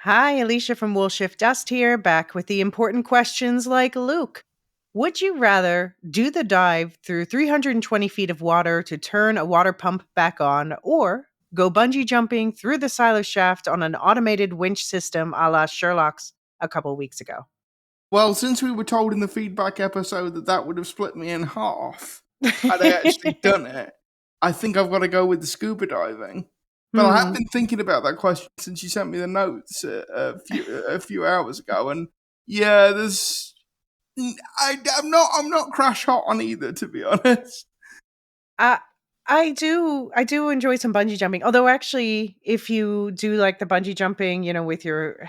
Hi, Elysia from Will Shift Dust here, back with the important questions like Luke. Would you rather do the dive through 320 feet of water to turn a water pump back on, or go bungee jumping through the silo shaft on an automated winch system a la Sherlock's a couple weeks ago? Well, since we were told in the feedback episode that that would have split me in half had I actually done it, I think I've got to go with the scuba diving. But I have Hmm. been thinking about that question since you sent me the notes a few hours ago, and yeah, I'm not crash hot on either, to be honest. I I do enjoy some bungee jumping. Although actually, if you do like the bungee jumping, with your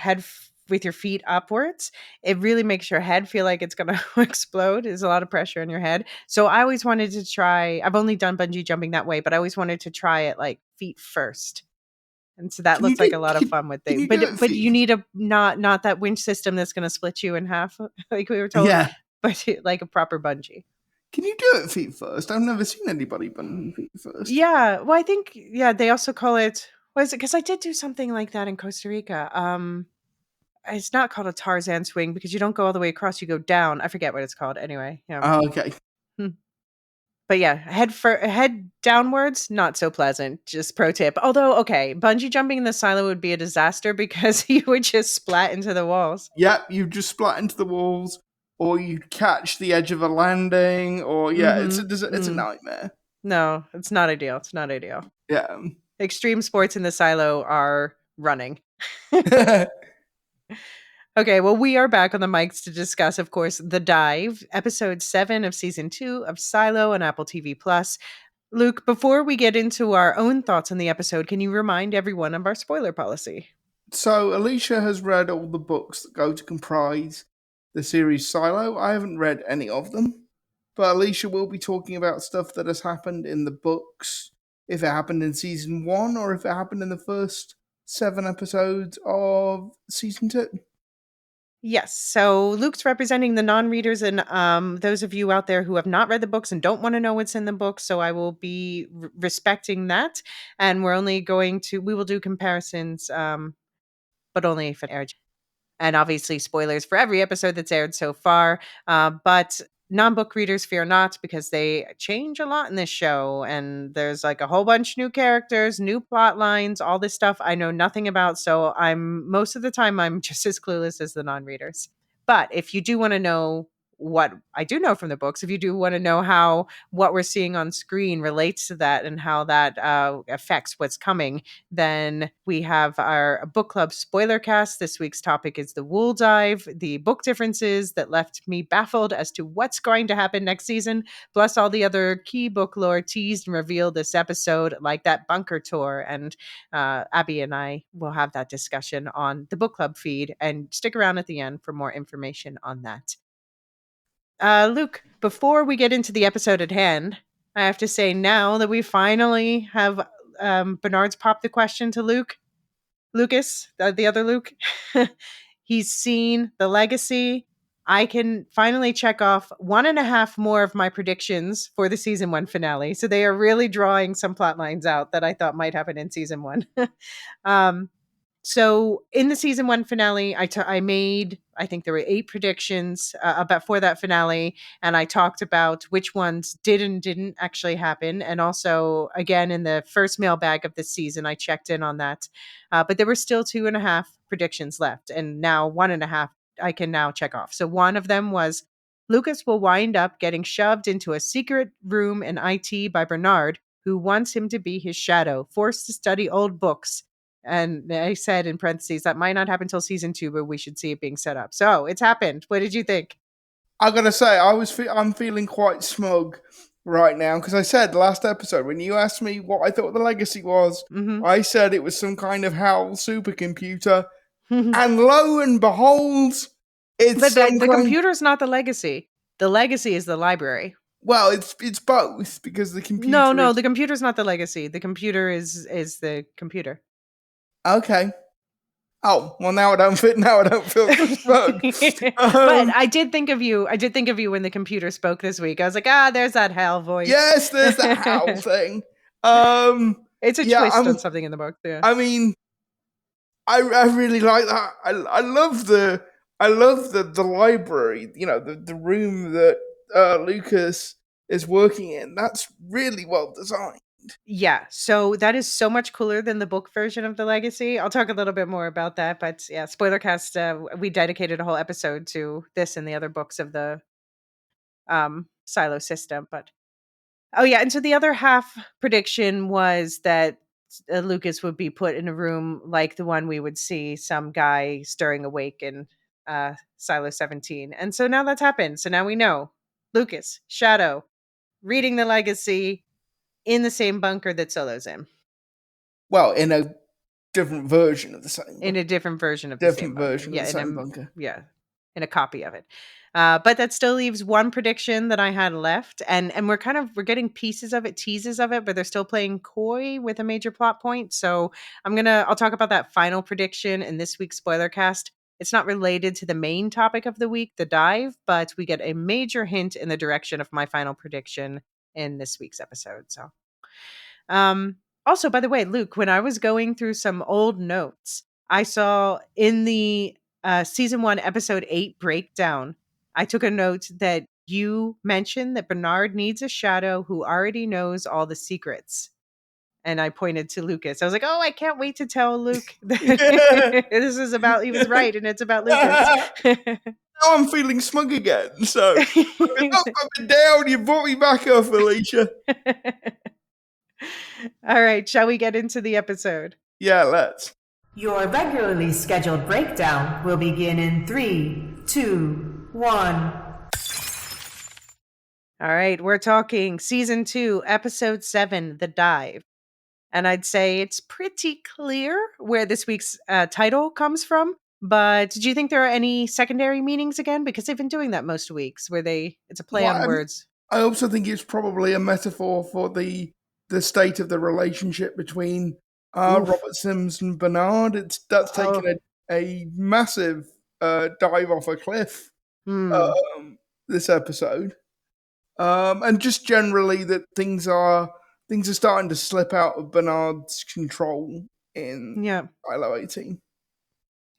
with your feet upwards, it really makes your head feel like it's going to explode. There's a lot of pressure on your head. So I always wanted to try. I've only done bungee jumping that way, but I always wanted to try it like feet first. And so that Can you looks like do a lot of can, fun with can it. you do it But feet? you need a not that winch system that's going to split you in half, like we were told, Yeah. but like a proper bungee. Can you do it feet first? I've never seen anybody bungee feet first. Yeah, well, I think they also call it what is it? Because I did do something like that in Costa Rica. It's not called a Tarzan swing because you don't go all the way across; you go down. I forget what it's called. Anyway, yeah. Oh, okay. Hmm. But yeah, head downwards, not so pleasant. Just pro tip. Although, okay, bungee jumping in the silo would be a disaster because you would just splat into the walls. Yep, you just splat into the walls, or you catch the edge of a landing, or yeah, Mm-hmm. it's a nightmare. No, it's not ideal. It's not ideal. Yeah. Extreme sports in the silo are running. Okay, well, we are back on the mics to discuss, of course, The Dive, episode 7 of season 2 of Silo on Apple TV Plus. Luke, before we get into our own thoughts on the episode, can you remind everyone of our spoiler policy? So Alicia has read all the books that go to comprise the series Silo. I haven't read any of them, but Alicia will be talking about stuff that has happened in the books, if it happened in season 1 or if it happened in the first 7 episodes of season 2. Yes. So Luke's representing the non-readers and those of you out there who have not read the books and don't want to know what's in the books. So I will be respecting that, and we will do comparisons, but only if it aired. And obviously spoilers for every episode that's aired so far. But non-book readers fear not, because they change a lot in this show, and there's like a whole bunch new characters, new plot lines, all this stuff I know nothing about. So most of the time I'm just as clueless as the non-readers. But if you do want to know what I do know from the books, if you do want to know how what we're seeing on screen relates to that and how that affects what's coming, then we have our book club spoiler cast. This week's topic is the Wool Dive, the book differences that left me baffled as to what's going to happen next season, plus all the other key book lore teased and revealed this episode, like that bunker tour. And Abby and I will have that discussion on the book club feed, and stick around at the end for more information on that. Luke, before we get into the episode at hand, I have to say now that we finally have Bernard's popped the question to Lucas, the other Luke. He's seen the legacy. I can finally check off 1.5 more of my predictions for the season 1 finale. So they are really drawing some plot lines out that I thought might happen in season 1. um, so in the season 1 finale, I made, I think there were 8 predictions about for that finale, and I talked about which ones did and didn't actually happen. And also, again, in the first mailbag of this season, I checked in on that. But there were still 2.5 predictions left, and now 1.5 I can now check off. So one of them was Lucas will wind up getting shoved into a secret room in IT by Bernard, who wants him to be his shadow, forced to study old books. And I said in parentheses that might not happen until season 2, but we should see it being set up. So it's happened. What did you think? I gotta say, I'm feeling quite smug right now because I said last episode when you asked me what I thought the legacy was, Mm-hmm. I said it was some kind of HAL supercomputer, and lo and behold, it's But some the kind. computer's not the legacy. The legacy is the library. Well, it's both because the No, computer no, is the computer's not the legacy. The computer is the computer. okay. Oh well, now I don't fit. Now I don't feel so smug. But I did think of you. I did think of you when the computer spoke this week. I was like, there's that Hal voice. Yes, there's the HAL thing. Um, It's a yeah, twist on something in the book. Yeah. I mean, I really like that. I love the library. You know, the room that Lucas is working in. That's really well designed. Yeah, so that is so much cooler than the book version of the Legacy. I'll talk a little bit more about that, but yeah, spoiler cast. We dedicated a whole episode to this and the other books of the silo system. But oh yeah, and so the other half prediction was that Lucas would be put in a room like the one we would see some guy stirring awake in Silo 17, and so now that's happened. So now we know Lucas Shadow reading the Legacy in the same bunker that Solo's Well, in a different version of the same in a different version of the same different bunker. version of Yeah, the same bunker. yeah, in a copy of it. But that still leaves one prediction that I had left, and we're getting pieces of it, teases of it, but they're still playing coy with a major plot point. So I'll talk about that final prediction in this week's spoiler cast. It's not related to the main topic of the week, the dive, but we get a major hint in the direction of my final prediction in this week's episode. So also, by the way, Luke, when I was going through some old notes, I saw in the season 1, episode 8 breakdown, I took a note that you mentioned that Bernard needs a shadow who already knows all the secrets. And I pointed to Lucas. I was like, oh, I can't wait to tell Luke that this is about, he was right, and it's about Lucas. Now I'm feeling smug again. So I've been down. You brought me back up, Alicia. All right, shall we get into the episode? Yeah, let's. Your regularly scheduled breakdown will begin in 3, 2, 1. All right, we're talking season 2, episode 7, The Dive. And I'd say it's pretty clear where this week's title comes from. But did you think there are any secondary meanings again? Because they've been doing that most weeks where it's a play Well, on words. I also think it's probably a metaphor for the state of the relationship between Oof. Robert Sims and Bernard. That's taken Oh, a massive dive off a cliff. hmm. This episode, and just generally that things are starting to slip out of Bernard's control in Yeah. Silo 18.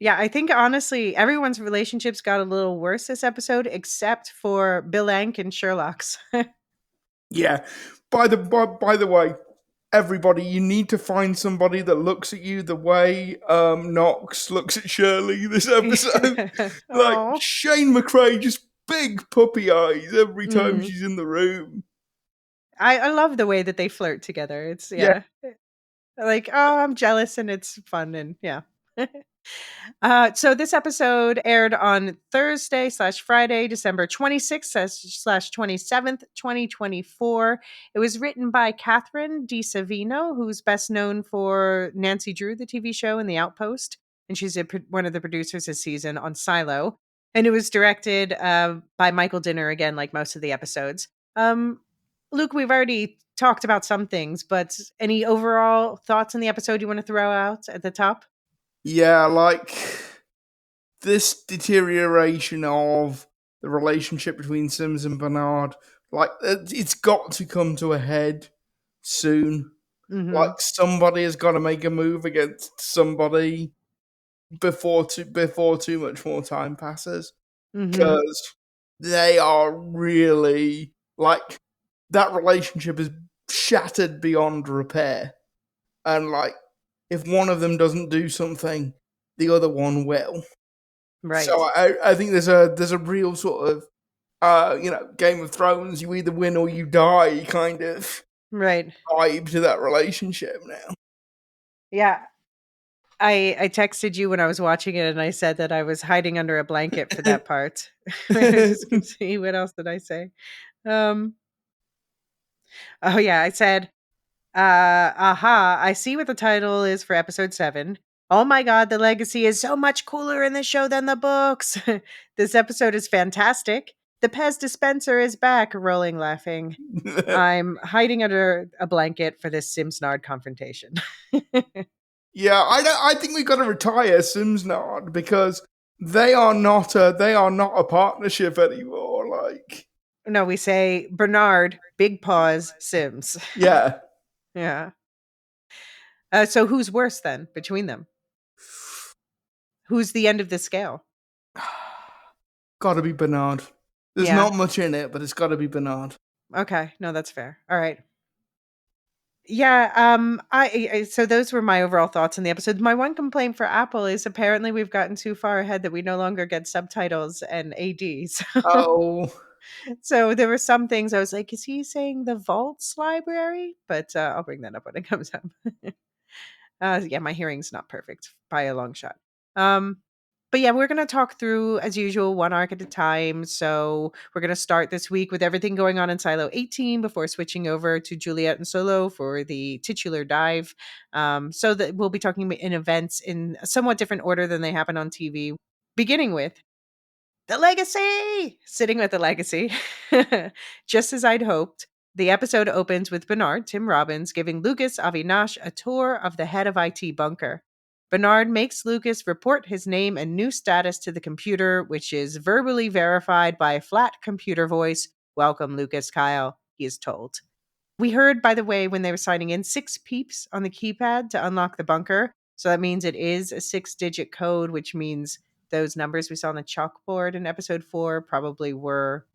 Yeah, I think honestly, everyone's relationships got a little worse this episode, except for Bill Ank and Sherlock's. Yeah. By the way, everybody, you need to find somebody that looks at you the way Knox looks at Shirley this episode. Like Oh. Shane McRae, just big puppy eyes every time Mm. she's in the room. I love the way that they flirt together. It's Yeah, yeah. Like, oh, I'm jealous and it's fun and yeah. So this episode aired on Thursday slash Friday, December 26th slash 27th, 2024. It was written by Catherine DiSavino, who's best known for Nancy Drew, the TV show, and The Outpost. And she's one of the producers this season on Silo. And it was directed by Michael Dinner, again, like most of the episodes. Luke, we've already talked about some things, but any overall thoughts on the episode you want to throw out at the top? yeah, like this deterioration of the relationship between Sims and Bernard, like it's got to come to a head soon. Like Mhm. somebody has got to make a move against somebody before too much more time passes, Mhm. because they are really like that relationship is shattered beyond repair, and like if one of them doesn't do something, the other one will. So Right. I think there's a real sort of Game of Thrones, you either win or you die kind of Right. vibe to that relationship now. Yeah. I texted you when I was watching it and I said that I was hiding under a blanket for that part. I was just gonna see what else did I say? Um oh yeah, I said, aha, I see what the title is for episode 7. Oh my god, the legacy is so much cooler in the show than the books. This episode is fantastic. The Pez dispenser is back, rolling laughing. I'm hiding under a blanket for this Simsnard confrontation. Yeah, I think we've got to retire Simsnard because they are not a partnership anymore. Like, No, we say Bernard, Big Paws, Sims. yeah, Yeah. So who's worse then between them? who's the end of the scale? Gotta be Bernard. There's Yeah. not much in it, but it's gotta be Bernard. Okay. No, that's fair. All right. Yeah, so those were my overall thoughts on the episode. My one complaint for Apple is apparently we've gotten too far ahead that we no longer get subtitles and ADs. Oh, So there were some things I was like, is he saying the Vaults library? But I'll bring that up when it comes up. Yeah, my hearing's not perfect by a long shot. Um, but yeah, we're going to talk through, as usual, one arc at a time. So we're going to start this week with everything going on in Silo 18 before switching over to Juliet and Solo for the titular dive. So that we'll be talking in events in a somewhat different order than they happen on TV, beginning with the legacy! Sitting with the legacy. Just as I'd hoped, the episode opens with Bernard, Tim Robbins, giving Lucas Avinash a tour of the head of IT bunker. Bernard makes Lucas report his name and new status to the computer, which is verbally verified by a flat computer voice. Welcome, Lucas Kyle, he is told. We heard, by the way, when they were signing in, 6 peeps on the keypad to unlock the bunker. So that means it is a 6-digit code, which means those numbers we saw on the chalkboard in episode 4 probably were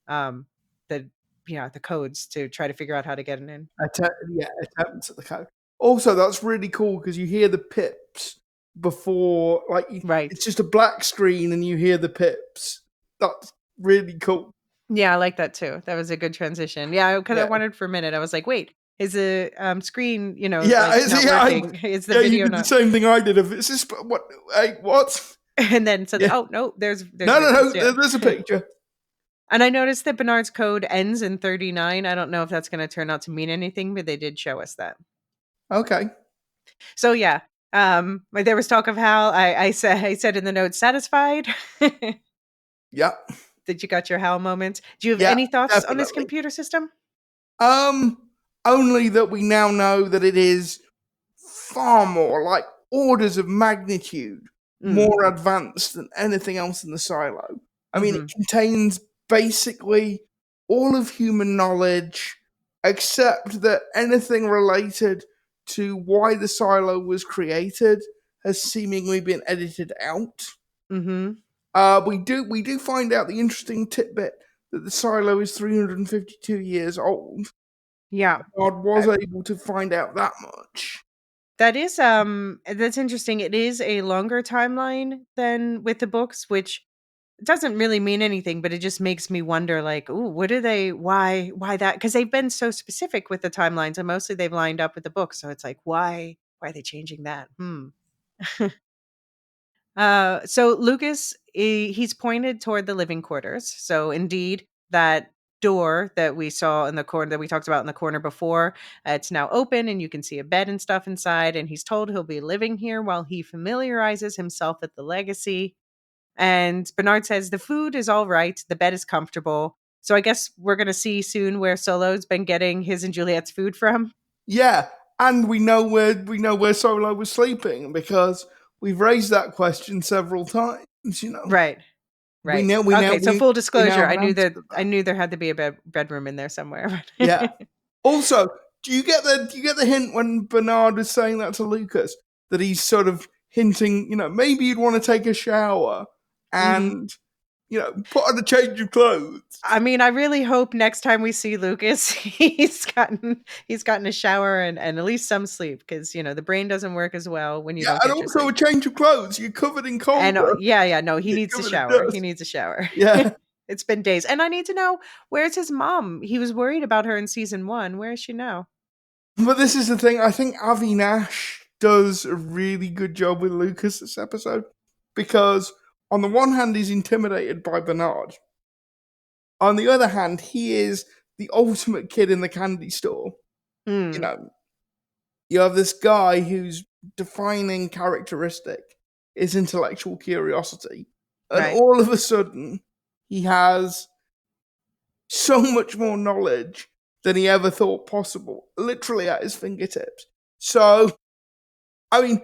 the the codes to try to figure out how to get it in. attempts at the code. Also, that's really cool because you hear the pips before, Right. it's just a black screen and you hear the pips. That's really cool. Yeah, I like that too. That was a good transition. Yeah, because I Yeah. wondered for a minute. I was like, wait, is the screen, not I- working? Is the yeah, video you did not? the same thing I did. Of it's just what? Hey, what? And then said, Yeah. oh no, there's No. yeah. There's a picture. And I noticed that Bernard's code ends in 39. I don't know if that's going to turn out to mean anything, but they did show us that. Okay. So yeah, but there was talk of Hal. I said in the notes, satisfied. Yeah. Did you got your Hal moment? Do you have Yeah, any thoughts on this definitely. computer system? Only that we now know that it is far more, like orders of magnitude, more advanced than anything else in the silo. I mean, it contains basically all of human knowledge, except that anything related to why the silo was created has seemingly been edited out. Mm-hmm. We do find out the interesting tidbit that the silo is 352 years old. Yeah. God was able to find out that much. That is that's interesting. It is a longer timeline than with the books, which doesn't really mean anything, but it just makes me wonder, like, ooh, what are they? Why that? Because they've been so specific with the timelines, and mostly they've lined up with the book. So it's like, why are they changing that? So Lucas, he's pointed toward the living quarters. So indeed, that door that we saw in the corner that we talked about in the corner before, it's now open and you can see a bed and stuff inside. And he's told he'll be living here while he familiarizes himself with the legacy. And Bernard says the food is all right, the bed is comfortable. So I guess we're going to see soon where Solo's been getting his and Juliet's food from. Yeah, and we know where Solo was sleeping because we've raised that question several times. Right. We know. Okay, so full disclosure, have I an knew answer that to I knew there had to be a bedroom in there somewhere. Yeah. Also, do you get the hint when Bernard was saying that to Lucas that he's sort of hinting, maybe you'd want to take a shower and put on a change of clothes. I mean, I really hope next time we see Lucas, he's gotten a shower and at least some sleep because the brain doesn't work as well when you don't and get your also sleep. a change of clothes. You're covered in cold. And no, he needs a shower. He needs a shower. Yeah. It's been days. And I need to know, where's his mom? He was worried about her in season 1. Where is she now? But this is the thing. I think Avi Nash does a really good job with Lucas this episode because on the one hand, he's intimidated by Bernard. On the other hand, he is the ultimate kid in the candy store. You have this guy whose defining characteristic is intellectual curiosity. And all of a sudden, he has so much more knowledge than he ever thought possible, literally at his fingertips. So, I mean,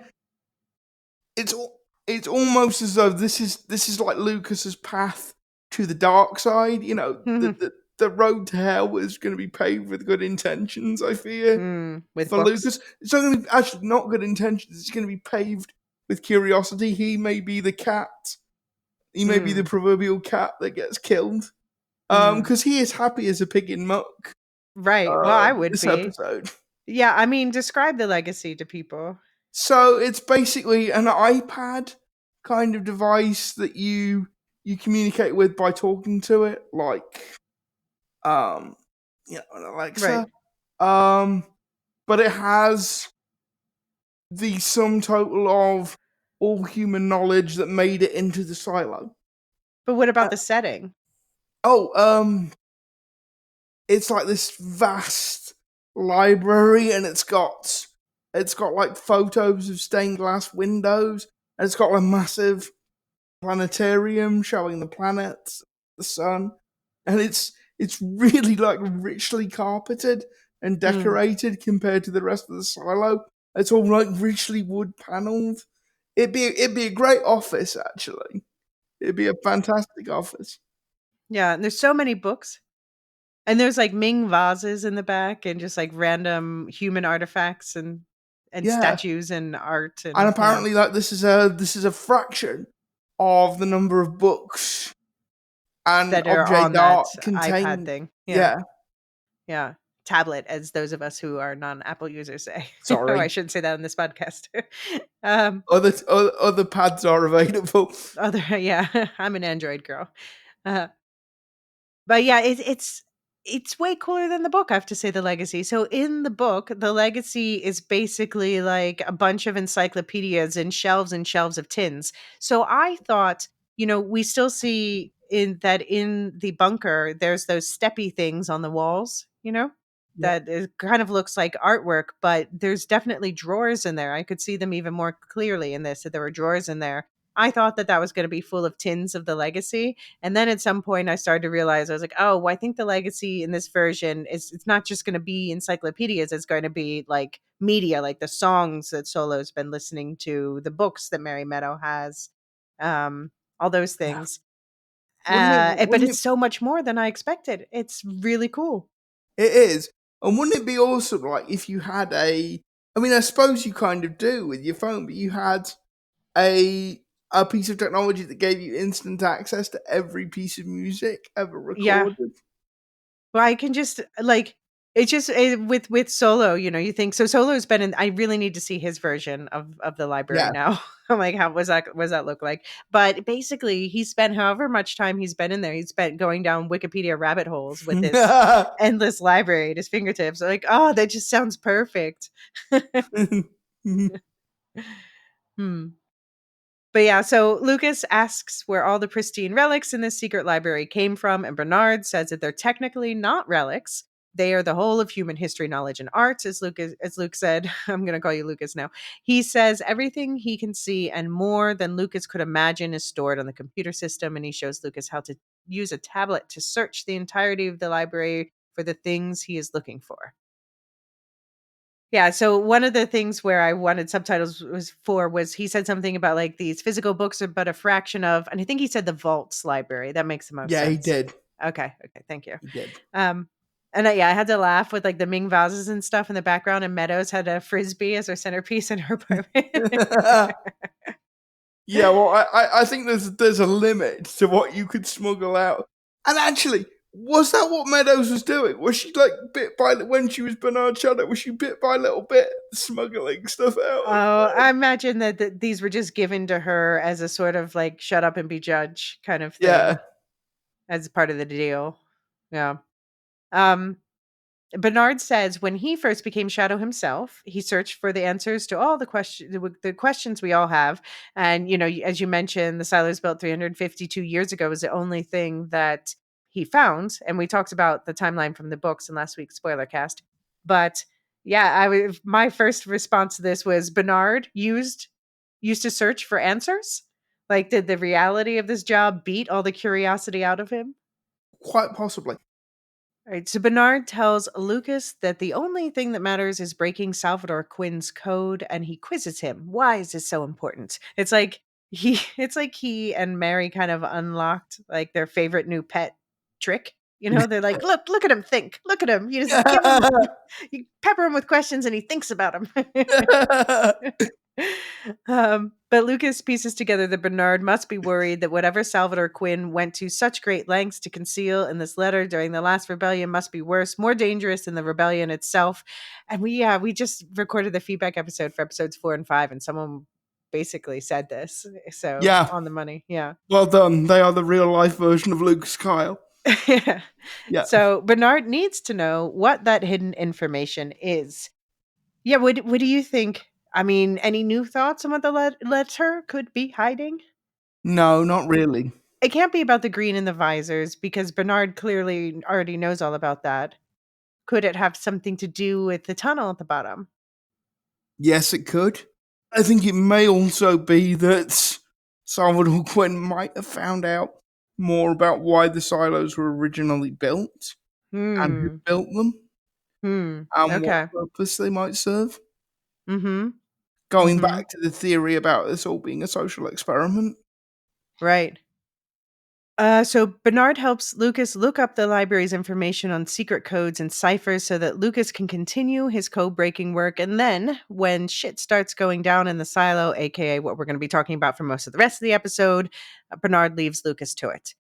it's almost as though this is like Lucas's path to the dark side. The road to hell is going to be paved with good intentions. I fear with for books. Lucas, it's not going to be actually not good intentions. It's going to be paved with curiosity. He may be the cat. He may be the Mm, proverbial cat that gets killed. mm. Because he is happy as a pig in muck. Right. Well, I would This be. episode. Yeah, I mean, describe the legacy to people. So it's basically an iPad kind of device that you communicate with by talking to it, like um, an Right. Alexa. But it has the sum total of all human knowledge that made it into the silo. But what Uh, about the setting? oh, it's like this vast library, and it's got like photos of stained glass windows, and it's got a massive planetarium showing the planets, the sun, and it's really like richly carpeted and Mm, decorated compared to the rest of the silo. It's all like richly wood paneled. It'd be a great office actually. It'd be a fantastic office. yeah, and there's so many books. And there's like Ming vases in the back and just like random human artifacts and Yeah, statues and art and and yeah, apparently like this is a fraction of the number of books and that are object on that art iPad contained. thing. Yeah. Yeah, Yeah. Tablet, as those of us who are non-Apple users say. Oh, I sorry. shouldn't say that on this podcast. um Other pads are available. other yeah, I'm an Android girl. Uh, But yeah, it's way cooler than the book, I have to say, The Legacy. So in the book, The Legacy is basically like a bunch of encyclopedias and shelves of tins. So I thought, we still see in the bunker, there's those steppy things on the walls, Yeah. that it kind of looks like artwork, but there's definitely drawers in there. I could see them even more clearly in this, that there were drawers in there. I thought that was going to be full of tins of The Legacy, and then at some point I started to realize, I was like, oh, well, I think the legacy in this version is it's not just going to be encyclopedias, it's going to be like media, like the songs that Solo's been listening to, the books that Mary Meadow has, all those Yeah. things. Wouldn't it? But Wouldn't it's it? so much more than I expected. It's really cool. It is. And wouldn't it be awesome, like, if you had a? I mean, I suppose you kind of do with your phone, but you had a a piece of technology that gave you instant access to every piece of music ever Yeah. recorded. Well, I can just like it's just with Solo, you think so. Solo's been in. I really need to see his version of the library Yeah. now. I'm like, how was that look like? But basically, he spent however much time he's been in there. He's spent going down Wikipedia rabbit holes with this endless library at his fingertips. Like, oh, that just sounds perfect. Hmm. But yeah, so Lucas asks where all the pristine relics in this secret library came from, and Bernard says that they're technically not relics. They are the whole of human history, knowledge, and art, as Luke said. I'm gonna call you Lucas now. He says everything he can see and more than Lucas could imagine is stored on the computer system, and he shows Lucas how to use a tablet to search the entirety of the library for the things he is looking for. Yeah, so one of the things where I wanted subtitles was he said something about like these physical books are but a fraction of, and I think he said the vaults library. That makes the most Yeah, he sense. did. Okay, thank you. He did. Um, and I had to laugh with like the Ming vases and stuff in the background, and Meadows had a frisbee as her centerpiece in her apartment. Yeah, well, I think there's a limit to what you could smuggle out. And actually, was that what Meadows was doing? Was she like bit by when she was Bernard Shadow? Was she bit by little bit smuggling stuff out of Oh, there? I imagine that these were just given to her as a sort of like shut up and be judge kind of Yeah. thing as part of the deal. Yeah. Um, Bernard says when he first became Shadow himself, he searched for the answers to all the questions we all have. And as you mentioned, the silos built 352 years ago was the only thing that he found. And we talked about the timeline from the books in last week's spoiler cast. But yeah, my first response to this was Bernard used to search for answers. Like, did the reality of this job beat all the curiosity out of him? Quite possibly. Right. So Bernard tells Lucas that the only thing that matters is breaking Salvador Quinn's code, and he quizzes him. Why is this so important? It's like he and Mary kind of unlocked like their favorite new pet trick. They're like, look at him think. Look at him. You just give him you pepper him with questions and he thinks about them. But Lucas pieces together that Bernard must be worried that whatever Salvador Quinn went to such great lengths to conceal in this letter during the last rebellion must be worse, more dangerous than the rebellion itself. And we just recorded the feedback episode for episodes 4 and 5, and someone basically said this. So Yeah, on the money, yeah. well done. They are the real life version of Lucas Kyle. Yeah. Yeah. So Bernard needs to know what that hidden information is. Yeah, what do you think? I mean, any new thoughts on what the letter could be hiding? No, not really. It can't be about the green and the visors because Bernard clearly already knows all about that. Could it have something to do with the tunnel at the bottom? Yes, it could. I think it may also be that Salvador Quinn might have found out more about why the silos were originally built and who Hmm. built them Hmm. and what Okay. purpose they might serve. Mm-hmm. Going Mm-hmm. back to the theory about this all being a social experiment. Right. So Bernard helps Lucas look up the library's information on secret codes and ciphers so that Lucas can continue his code breaking work. And then, when shit starts going down in the silo, aka what we're going to be talking about for most of the rest of the episode, Bernard leaves Lucas to it.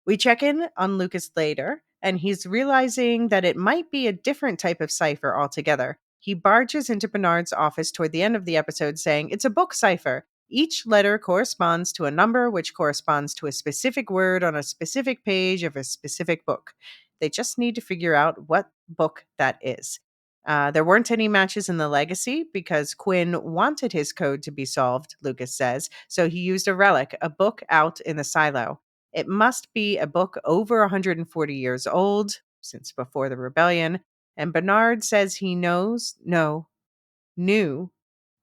We check in on Lucas later, and he's realizing that it might be a different type of cipher altogether. He barges into Bernard's office toward the end of the episode saying, "It's a book cipher. Each letter corresponds to a number, which corresponds to a specific word on a specific page of a specific book. They just need to figure out what book that is." There weren't any matches in the legacy because Quinn wanted his code to be solved, Lucas says, so he used a relic, a book out in the silo. It must be a book over 140 years old, since before the rebellion, and Bernard says he knew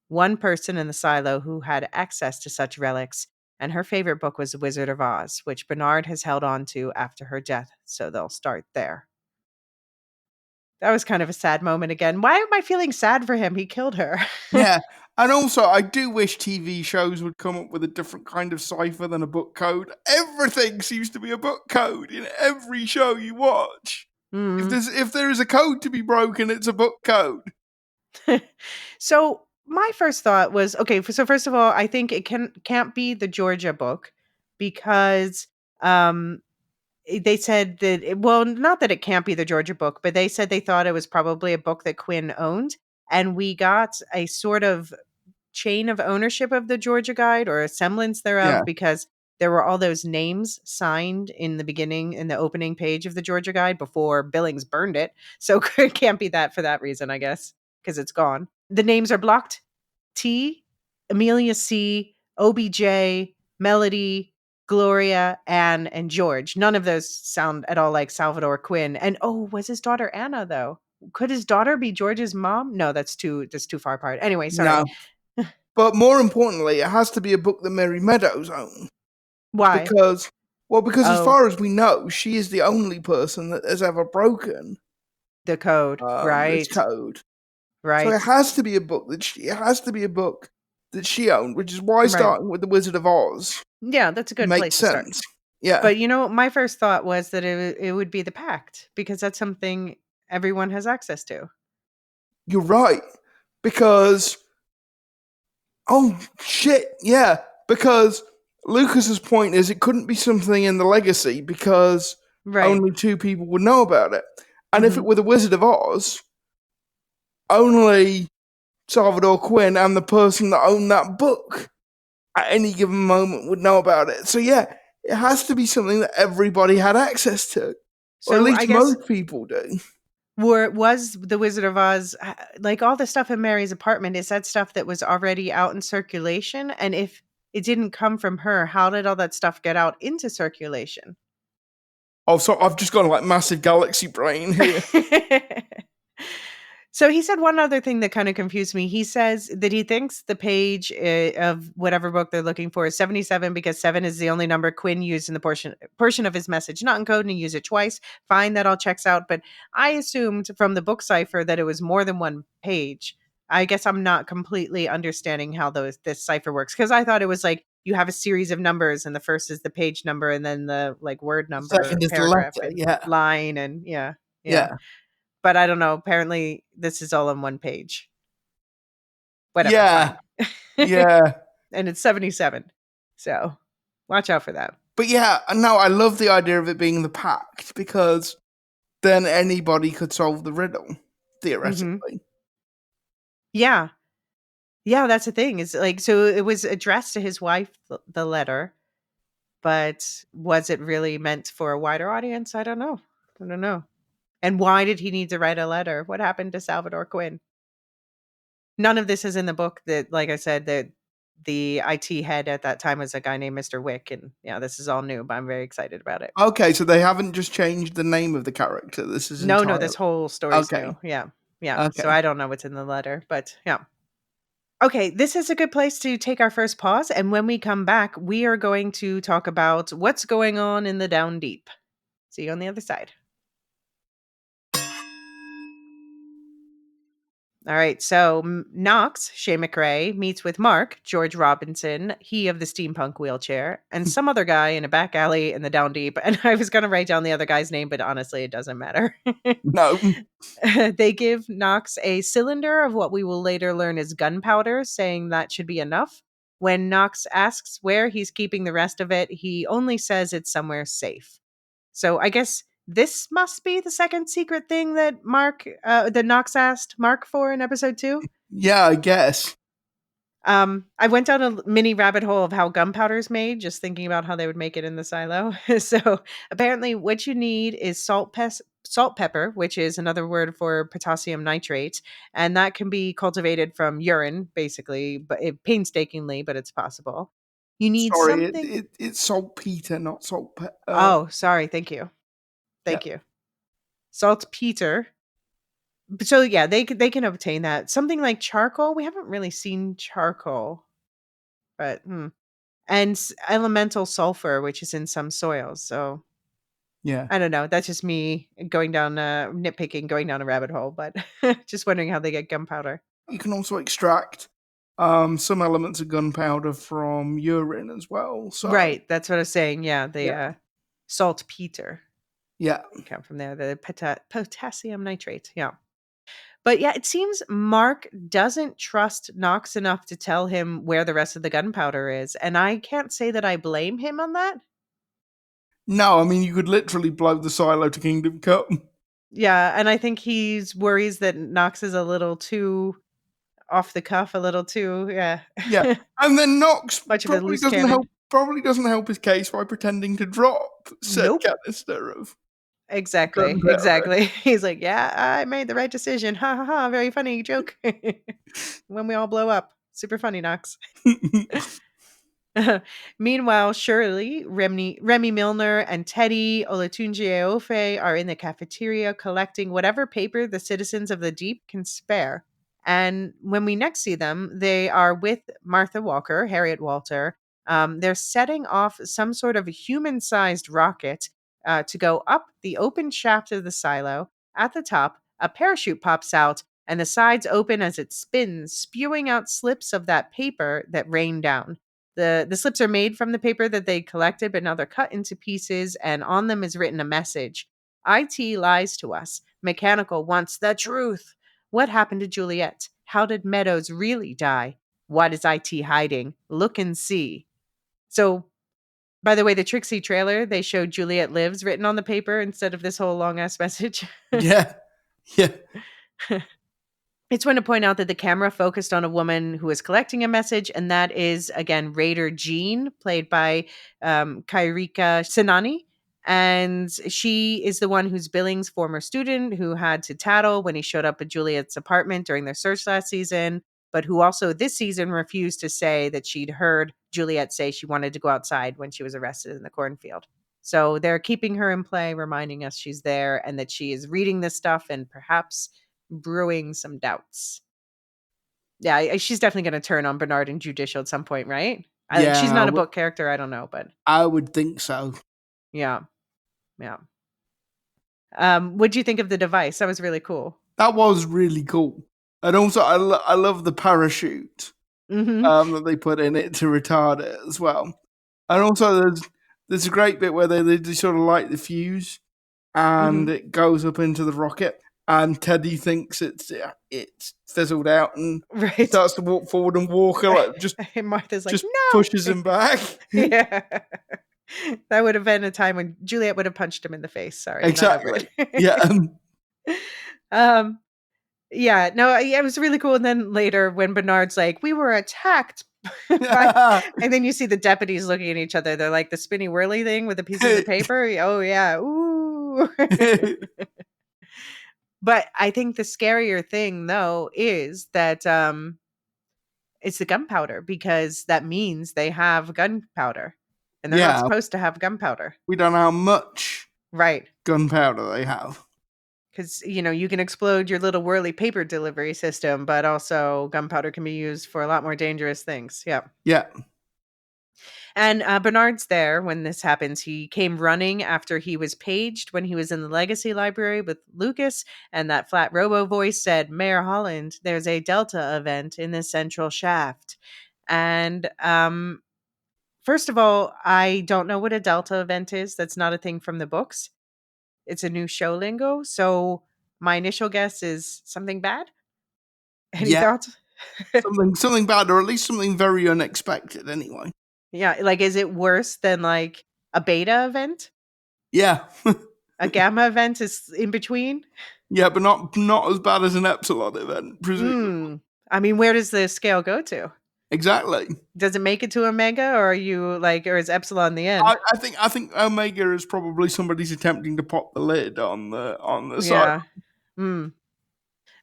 one person in the silo who had access to such relics, and her favorite book was The Wizard of Oz, which Bernard has held on to after her death, so they'll start there. That was kind of a sad moment again. Why am I feeling sad for him? He killed her. Yeah. And also, I do wish TV shows would come up with a different kind of cipher than a book code. Everything seems to be a book code in every show you watch. Mm. If there is a code to be broken, it's a book code. So my first thought was, okay, so first of all, I think it can't be the Georgia book because um they said that well, not that it can't be the Georgia book, but they said they thought it was probably a book that Quinn owned, and we got a sort of chain of ownership of the Georgia Guide or a semblance Yeah. thereof because there were all those names signed in the beginning in the opening page of the Georgia Guide before Billings burned it. So it can't be that for that reason, I guess, because it's gone. The names are blocked. T, Amelia C, OBJ, Melody, Gloria, Anne, and George. None of those sound at all like Salvador Quinn. And oh, was his daughter Anna though? Could his daughter be George's mom? No, that's too far apart. Anyway, sorry. No. But more importantly, it has to be a book that Mary Meadows owns. Why? Because as Oh, far as we know, she is the only person that has ever broken the code. this Right. code. So it Right. has to be a book that she owned, which is why Right. starting with the Wizard of Oz Yeah, that's a good place makes to start. sense. Yeah, But my first thought was that it would be the pact because that's something everyone has access to. you're right. Because oh shit, yeah. Because Lucas's point is it couldn't be something in the legacy because Right. only two people would know about it. And if it Mhm. were the Wizard of Oz, only Salvador Quinn and the person that owned that book at any given moment would know about it. So yeah, it has to be something that everybody had access to, or at So I least guess most people do. was the Wizard of Oz like all the stuff in Mary's apartment? Is that stuff that was already out in circulation? And if it didn't come from her, how did all that stuff get out into circulation? Oh, so I've just got like massive galaxy brain here. So he said one other thing that kind of confused me. He says that he thinks the page of whatever book they're looking for is 77 because 7 is the only number Quinn used in the portion of his message, not in code, and he used it twice. Fine, that all checks out. But I assumed from the book cipher that it was more than one page. I guess I'm not completely understanding how this cipher works because I thought it was like you have a series of numbers and the first is the page number and then the like word The second number, is the paragraph, letter. and Yeah, line, and yeah, yeah. yeah, But I don't know. Apparently, this is all on one page. Whatever, yeah. fine. Yeah. And it's 77. So watch out for that. But yeah, no, I love the idea of it being the pact because then anybody could solve the riddle, theoretically. Yeah. Yeah, that's the thing. Is like, so it was addressed to his wife, the letter, but was it really meant for a wider audience? I don't know. I don't know. And why did he need to write a letter? What happened to Salvador Quinn? None of this is in the book. That, like I said, that the IT head at that time was a guy named Mr. Wick, and yeah, this is all new, but I'm very excited about it. Okay, so they haven't just changed the name of the character. This is No, entirely this whole story's okay. new. Yeah. Yeah. So Okay. I don't know what's in the letter, but yeah. Okay, this is a good place to take our first pause. And when we come back, we are going to talk about what's going on in the down deep. See you on the other side. All right, so Knox, Shay McRae, meets with Mark, George Robinson, he of the steampunk wheelchair, and some other guy in a back alley in the down deep. And I was going to write down the other guy's name, but honestly, it doesn't matter. No. They give Knox a cylinder of what we will later learn is gunpowder, saying that should be enough. When Knox asks where he's keeping the rest of it, he only says it's somewhere safe. So I guess this must be the second secret thing that that Knox asked Mark for in episode 2. Yeah, I guess. I went down a mini rabbit hole of how gunpowder is made, just thinking about how they would make it in the silo. So apparently, what you need is salt pepper, which is another word for potassium nitrate, and that can be cultivated from urine, basically, but painstakingly, but it's possible. You need Sorry, something. it's saltpeter, not salt. Oh, sorry. Thank you. Yeah, Thank you. Saltpeter. So yeah, they can obtain that. Something like charcoal. We haven't really seen charcoal, but and elemental sulfur, which is in some soils. So yeah. I don't know. That's just me going down nitpicking, going down a rabbit hole. But just wondering how they get gunpowder. You can also extract some elements of gunpowder from urine as well. So Right, that's what I was saying. Yeah, the yeah, saltpeter yeah, come from there. The potassium nitrate. Yeah. But yeah, it seems Mark doesn't trust Knox enough to tell him where the rest of the gunpowder is. And I can't say that I blame him on that. no, I mean you could literally blow the silo to Kingdom Come. Yeah. And I think he's worries that Knox is a little too off the cuff, a little too, yeah. Yeah, and then Knox Much of a probably loose doesn't cannon. help. Probably doesn't help his case by pretending to drop said Nope. canister of Exactly. gunpowder. Exactly. He's like, yeah, I made the right decision. Ha ha ha. Very funny joke. When we all blow up. Super funny, Knox. Meanwhile, Shirley, Remy Milner, and Teddy Olatunji are in the cafeteria collecting whatever paper the citizens of the Deep can spare. And when we next see them, they are with Martha Walker, Harriet Walter. They're setting off some sort of human sized rocket to go up the open shaft of the silo. At the top, a parachute pops out, and the sides open as it spins, spewing out slips of that paper that rain down. The slips are made from the paper that they collected, but now they're cut into pieces, and on them is written a message. IT lies to us. Mechanical wants the truth. What happened to Juliet? How did Meadows really die? What is IT hiding? Look and see. So, by the way, the Trixie trailer, they showed Juliet Lives written on the paper instead of this whole long ass message. Yeah, yeah, It's want to point out that the camera focused on a woman who is collecting a message, and that is, again, Raider Jean, played by Kairika Sinani. And she is the one who's Billing's former student who had to tattle when he showed up at Juliet's apartment during their search last season, but who also this season refused to say that she'd heard Juliet say she wanted to go outside when she was arrested in the cornfield. So they're keeping her in play, reminding us she's there and that she is reading this stuff and perhaps brewing some doubts. Yeah, she's definitely going to turn on Bernard and Judicial at some point, right? She's yeah. not a book character, I don't know, but I would think so. yeah, yeah. What'd you think of the device? That was really cool. That was really cool, and also I love the parachute Mm-hmm. that they put in it to retard it as well. And also there's a great bit where they sort of light the fuse Mm-hmm. and it goes up into the rocket. and Teddy thinks it's fizzled out, and he Right. starts to walk forward, and Walker And Martha's like, just no. pushes him back. Yeah. That would have been a time when Juliet would have punched him in the face. Sorry, not over Exactly. it. Yeah. um, yeah, no, it was really cool. And then later when Bernard's like, we were attacked by, and then you see the deputies looking at each other. They're like the spinny whirly thing with the pieces of paper. Oh yeah. Ooh. But I think the scarier thing though is that it's the gunpowder, because that means they have gunpowder and they're not Yeah. supposed to have gunpowder. We don't know how much Right. gunpowder they have. Because, you can explode your little whirly paper delivery system, but also gunpowder can be used for a lot more dangerous things. Yeah. Yeah. And Bernard's there when this happens. He came running after he was paged when he was in the Legacy Library with Lucas, and that flat robo voice said, Mayor Holland, there's a Delta event in the central shaft. And first of all, I don't know what a Delta event is. That's not a thing from the books. It's a new show lingo. So my initial guess is something bad. Any Yeah. thoughts? Something bad, or at least something very unexpected anyway. Yeah, like, is it worse than like a beta event? Yeah. A gamma event is in between? Yeah, but not as bad as an epsilon event, presumably. I mean, where does the scale go to? Exactly. Does it make it to Omega, or are you like, or is Epsilon the end? I think Omega is probably somebody's attempting to pop the lid on the side. Yeah.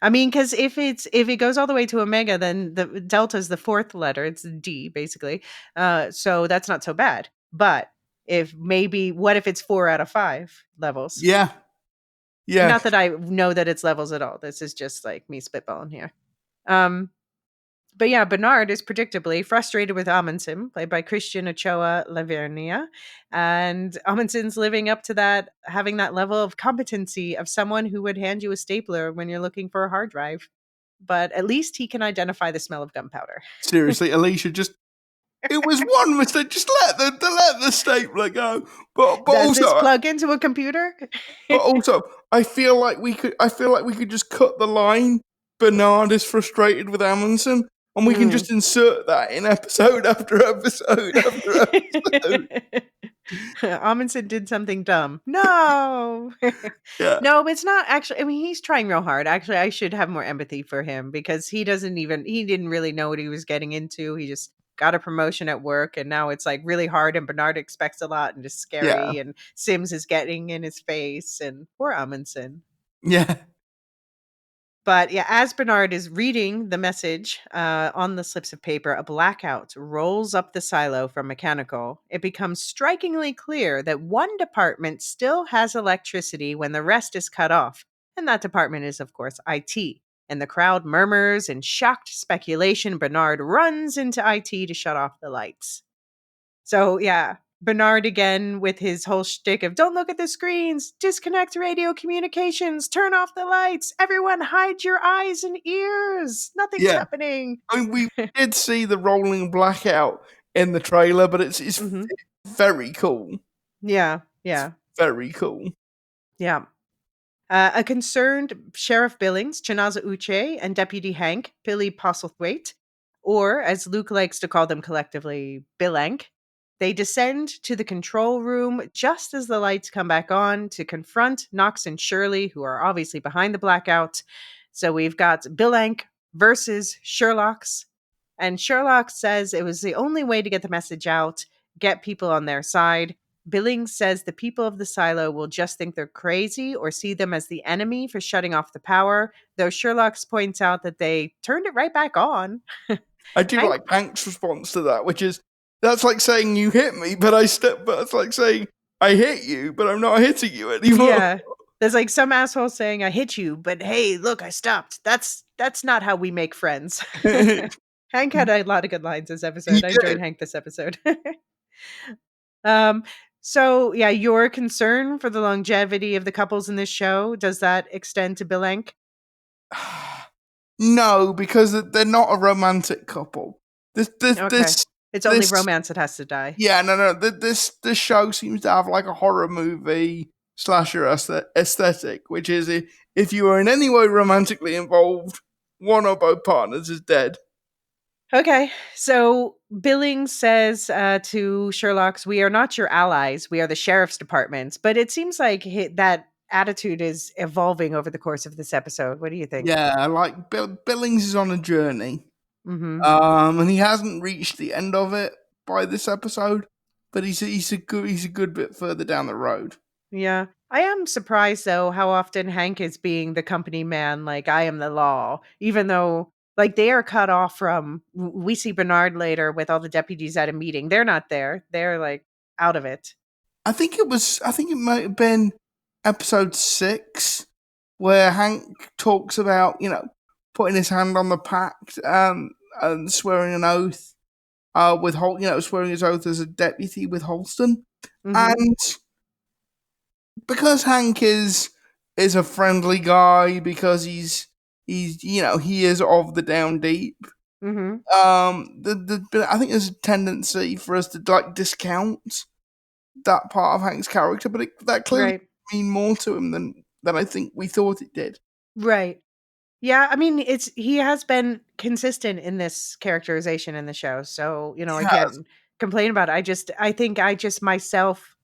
I mean, because if it goes all the way to Omega, then the Delta is the fourth letter. It's D basically. So that's not so bad. But what if it's 4 out of 5 levels? Yeah. Yeah. Not that I know that it's levels at all. This is just like me spitballing here. But yeah, Bernard is predictably frustrated with Amundsen, played by Christian Ochoa Lavernia. And Amundsen's living up to that, having that level of competency of someone who would hand you a stapler when you're looking for a hard drive. But at least he can identify the smell of gunpowder. Seriously, Elysia, it was one mistake. Just let the stapler go. But Does also, this plug into a computer? I feel like we could just cut the line. Bernard is frustrated with Amundsen, and we can just insert that in episode after episode after episode. Amundsen did something dumb. No. Yeah. No, it's not actually. I mean, he's trying real hard. Actually, I should have more empathy for him, because he didn't really know what he was getting into. He just got a promotion at work, and now it's like really hard, and Bernard expects a lot and just scary, Yeah. and Sims is getting in his face, and poor Amundsen. Yeah. But yeah, as Bernard is reading the message on the slips of paper, a blackout rolls up the silo from mechanical. It becomes strikingly clear that one department still has electricity when the rest is cut off. And that department is, of course, IT. And the crowd murmurs in shocked speculation. Bernard runs into IT to shut off the lights. So yeah, Bernard again with his whole shtick of don't look at the screens, disconnect radio communications, turn off the lights, everyone hide your eyes and ears. Nothing's happening. I mean, we did see the rolling blackout in the trailer, but it's very cool. Yeah. It's very cool. Yeah. A concerned Sheriff Billings, Chinaza Uche, and Deputy Hank, Billy Postlethwaite, or as Luke likes to call them collectively, Billank, they descend to the control room just as the lights come back on to confront Knox and Shirley, who are obviously behind the blackout. So we've got Billank versus Sherlock's. And Sherlock says it was the only way to get the message out, get people on their side. Billings says the people of the silo will just think they're crazy or see them as the enemy for shutting off the power, though Sherlock points out that they turned it right back on. I do like Hank's response to that, which is, that's like saying you hit me, but it's like saying I hit you, but I'm not hitting you anymore. Yeah. There's like some asshole saying I hit you, but hey, look, I stopped. That's not how we make friends. Hank had a lot of good lines this episode. I enjoyed Hank this episode. So yeah, your concern for the longevity of the couples in this show, does that extend to Billank? No, because they're not a romantic couple. It's only romance that has to die. Yeah, no. This show seems to have like a horror movie slasher aesthetic, which is if you are in any way romantically involved, one or both partners is dead. Okay, so Billings says to Sherlock's, "We are not your allies. We are the sheriff's department." But it seems like that attitude is evolving over the course of this episode. What do you think? Yeah, like Billings is on a journey, Mm-hmm. and he hasn't reached the end of it by this episode, but he's a good bit further down the road. Yeah. I am surprised though how often Hank is being the company man, like I am the law, even though like they are cut off from we see Bernard later with all the deputies at a meeting. They're not there. They're like out of it. I think it might have been episode 6 where Hank talks about, putting his hand on the pact, and swearing an oath, swearing his oath as a deputy with Holston. Mhm. And because Hank is a friendly guy, because he is of the down deep. Mhm. I think there's a tendency for us to like discount that part of Hank's character, but that clearly Right. mean more to him than I think we thought it did. Right. Yeah, I mean, it's he has been consistent in this characterization in the show. So, I Yeah, can't complain about it. I think I just myself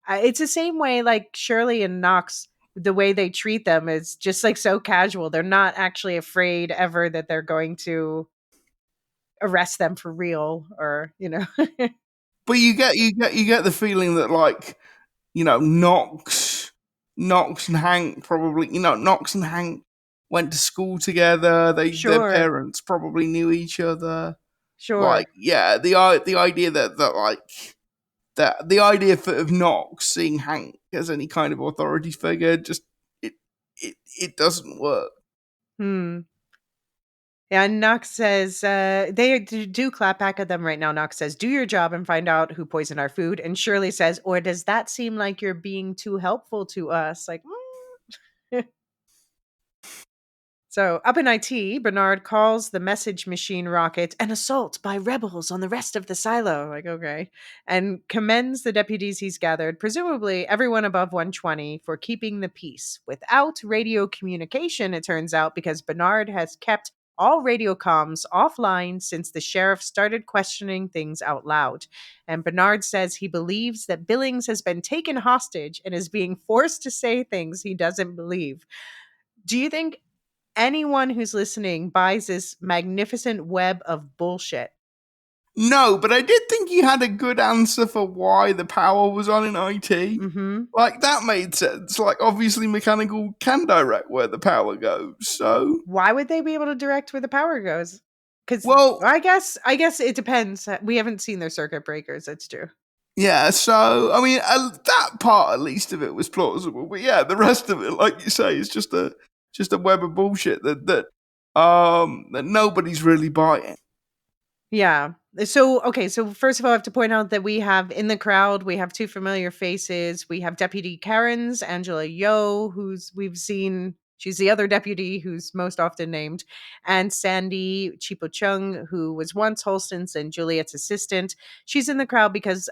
it's the same way like Shirley and Knox, the way they treat them is just like so casual. They're not actually afraid ever that they're going to arrest them for real or. but you get the feeling that like Knox and Hank probably Knox and Hank went to school together. Their Sure. parents probably knew each other. Like Sure. yeah, the idea that like that the idea of Knox seeing Hank as any kind of authority figure just it doesn't work. Hmm. Yeah, and Knox says, they do clap back at them right now. Knox says, "Do your job and find out who poisoned our food." And Shirley says, "Or does that seem like you're being too helpful to us?" Like, so up in IT, Bernard calls the message machine rocket an assault by rebels on the rest of the silo. Like, okay. And commends the deputies he's gathered, presumably everyone above 120, for keeping the peace. Without radio communication, it turns out, because Bernard has kept all radio comms offline since the sheriff started questioning things out loud. And Bernard says he believes that Billings has been taken hostage and is being forced to say things he doesn't believe. Do you think anyone who's listening buys this magnificent web of bullshit? No, but I did think he had a good answer for why the power was on in IT. Mhm. Like that made sense. Like obviously mechanical can direct where the power goes. So Why would they be able to direct where the power goes? Because well, I guess it depends. We haven't seen their circuit breakers. That's true. yeah. So I mean, that part at least of it was plausible. But yeah, the rest of it, like you say, is just a web of bullshit that nobody's really buying. Yeah. So, okay. So, first of all, I have to point out that we have in the crowd, we have two familiar faces. We have Deputy Karen's Angela Yo, who's we've seen. She's the other deputy who's most often named, and Sandy Chipo Chung, who was once Holston's and Juliet's assistant. She's in the crowd because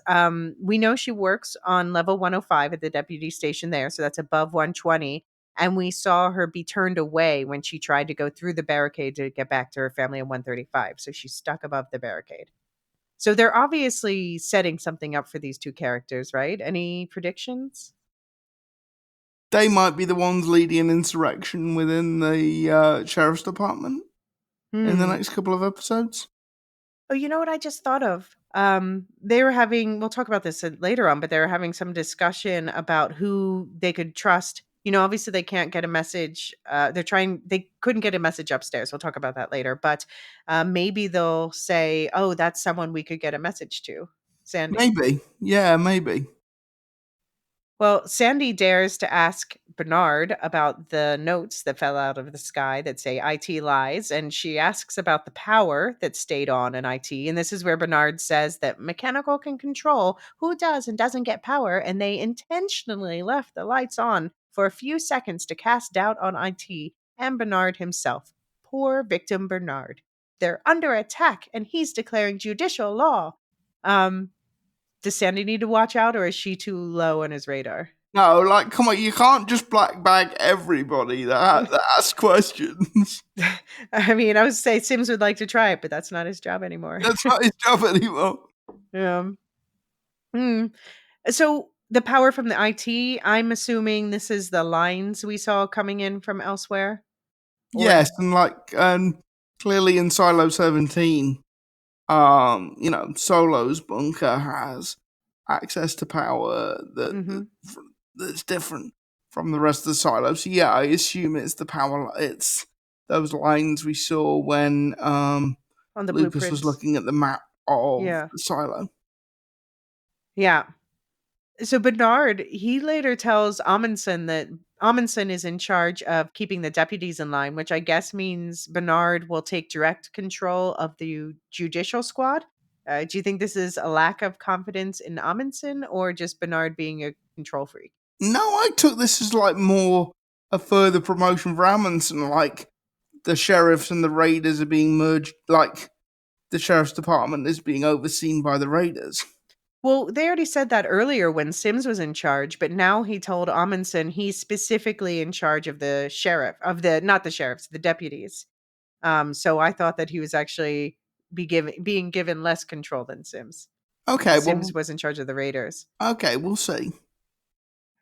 we know she works on level 105 at the deputy station there. So that's above 120. And we saw her be turned away when she tried to go through the barricade to get back to her family in 135. So she's stuck above the barricade. So they're obviously setting something up for these two characters, right? Any predictions? They might be the ones leading an insurrection within the sheriff's department in the Hmm. next couple of episodes. Oh, you know what I just thought of? They were having, we'll talk about this later on, but they were having some discussion about who they could trust. Obviously they can't get a message. They couldn't get a message upstairs. We'll talk about that later, but maybe they'll say, oh, that's someone we could get a message to. Sandy. Maybe, yeah, maybe. Well, Sandy dares to ask Bernard about the notes that fell out of the sky that say IT lies, and she asks about the power that stayed on in IT. And this is where Bernard says that mechanical can control who does and doesn't get power, and they intentionally left the lights on for a few seconds to cast doubt on IT and Bernard himself. Poor victim Bernard. They're under attack, and he's declaring judicial law. Um, does Sandy need to watch out, or is she too low on his radar? No, like, come on, you can't just black bag everybody that asks questions. I mean, I would say Sims would like to try it, but that's not his job anymore. That's not his job anymore. um, hmm. So the power from the IT, I'm assuming this is the lines we saw coming in from elsewhere, or Yes, and like, clearly in Silo 17, Solo's bunker has access to power hmm that's different from the rest of the silo. So yeah, I assume it's the power. It's those lines we saw when on the Lucas was blueprints. looking at the map of Yeah, the silo. yeah. So Bernard, he later tells Amundsen that Amundsen is in charge of keeping the deputies in line, which I guess means Bernard will take direct control of the judicial squad. Do you think this is a lack of confidence in Amundsen or just Bernard being a control freak? No, I took this as like more a further promotion for Amundsen. Like the sheriffs and the raiders are being merged. Like the sheriff's department is being overseen by the raiders. Well, they already said that earlier when Sims was in charge, but now he told Amundsen he's specifically in charge of the sheriff, of the not the sheriffs, the deputies. So I thought that he was actually being given less control than Sims. Okay, Sims well, was in charge of the Raiders. okay, we'll see.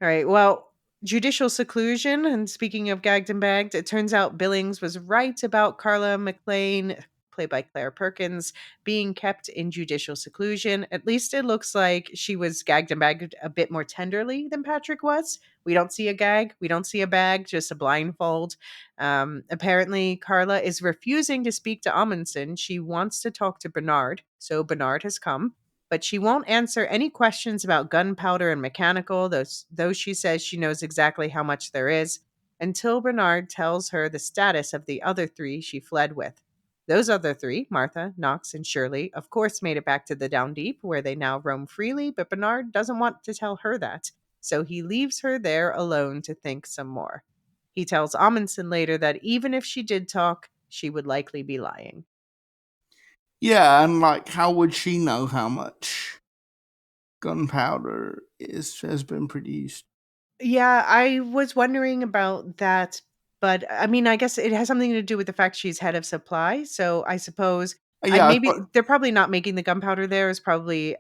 All right. Well, judicial seclusion. And speaking of gagged and bagged, it turns out Billings was right about Carla McLean, played by Claire Perkins, being kept in judicial seclusion. At least it looks like she was gagged and bagged a bit more tenderly than Patrick was. We don't see a gag, we don't see a bag, just a blindfold. Apparently, Carla is refusing to speak to Amundsen. She wants to talk to Bernard, so Bernard has come, but she won't answer any questions about gunpowder and mechanical, though she says she knows exactly how much there is, until Bernard tells her the status of the other three she fled with. Those other three, Martha, Knox, and Shirley, of course made it back to the Down Deep, where they now roam freely, but Bernard doesn't want to tell her that, so he leaves her there alone to think some more. He tells Amundsen later that even if she did talk, she would likely be lying. Yeah, and like, how would she know how much gunpowder has been produced? Yeah, I was wondering about that, but I mean, I guess it has something to do with the fact she's head of supply. So I suppose I Yeah, maybe they're probably not making the gunpowder there. Is probably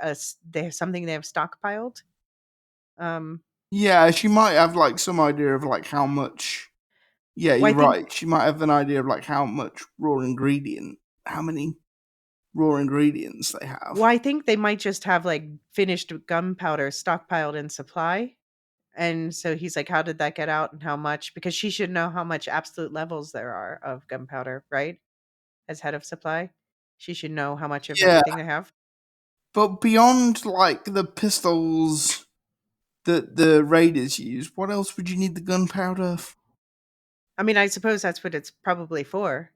they have something they have stockpiled. Um, yeah, she might have like some idea of like how much. Yeah, well, I you're think right. She might have an idea of like how much how many raw ingredients they have. well, I think they might just have like finished gunpowder stockpiled in supply. And so he's like, "How did that get out, and how much?" Because she should know how much absolute levels there are of gunpowder, right? As head of supply, she should know how much of Yeah, everything they have. but beyond like the pistols that the raiders use, what else would you need the gunpowder? I mean, I suppose that's what it's probably for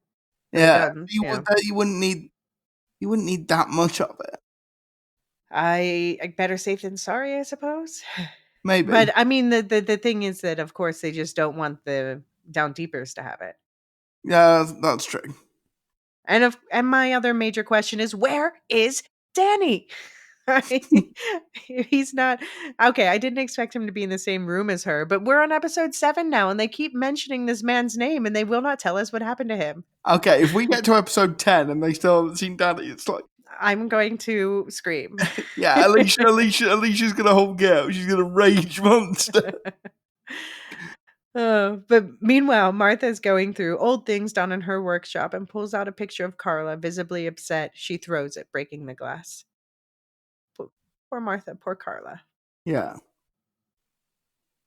the Yeah, guns, you yeah. would. You wouldn't need that much of it. I better safe than sorry, I suppose. Maybe. But, I mean, the thing is that, of course, they just don't want the down deepers to have it. Yeah, that's true. And my other major question is, where is Danny? He's not okay, I didn't expect him to be in the same room as her, but we're on episode 7 now, and they keep mentioning this man's name, and they will not tell us what happened to him. Okay, if we get to episode 10 and they still haven't seen Daddy, it's like, I'm going to scream. yeah, Alicia's gonna hold out. She's gonna rage monster. But meanwhile, Martha's going through old things down in her workshop and pulls out a picture of Carla, visibly upset. She throws it, breaking the glass. Poor Martha, poor Carla. Yeah.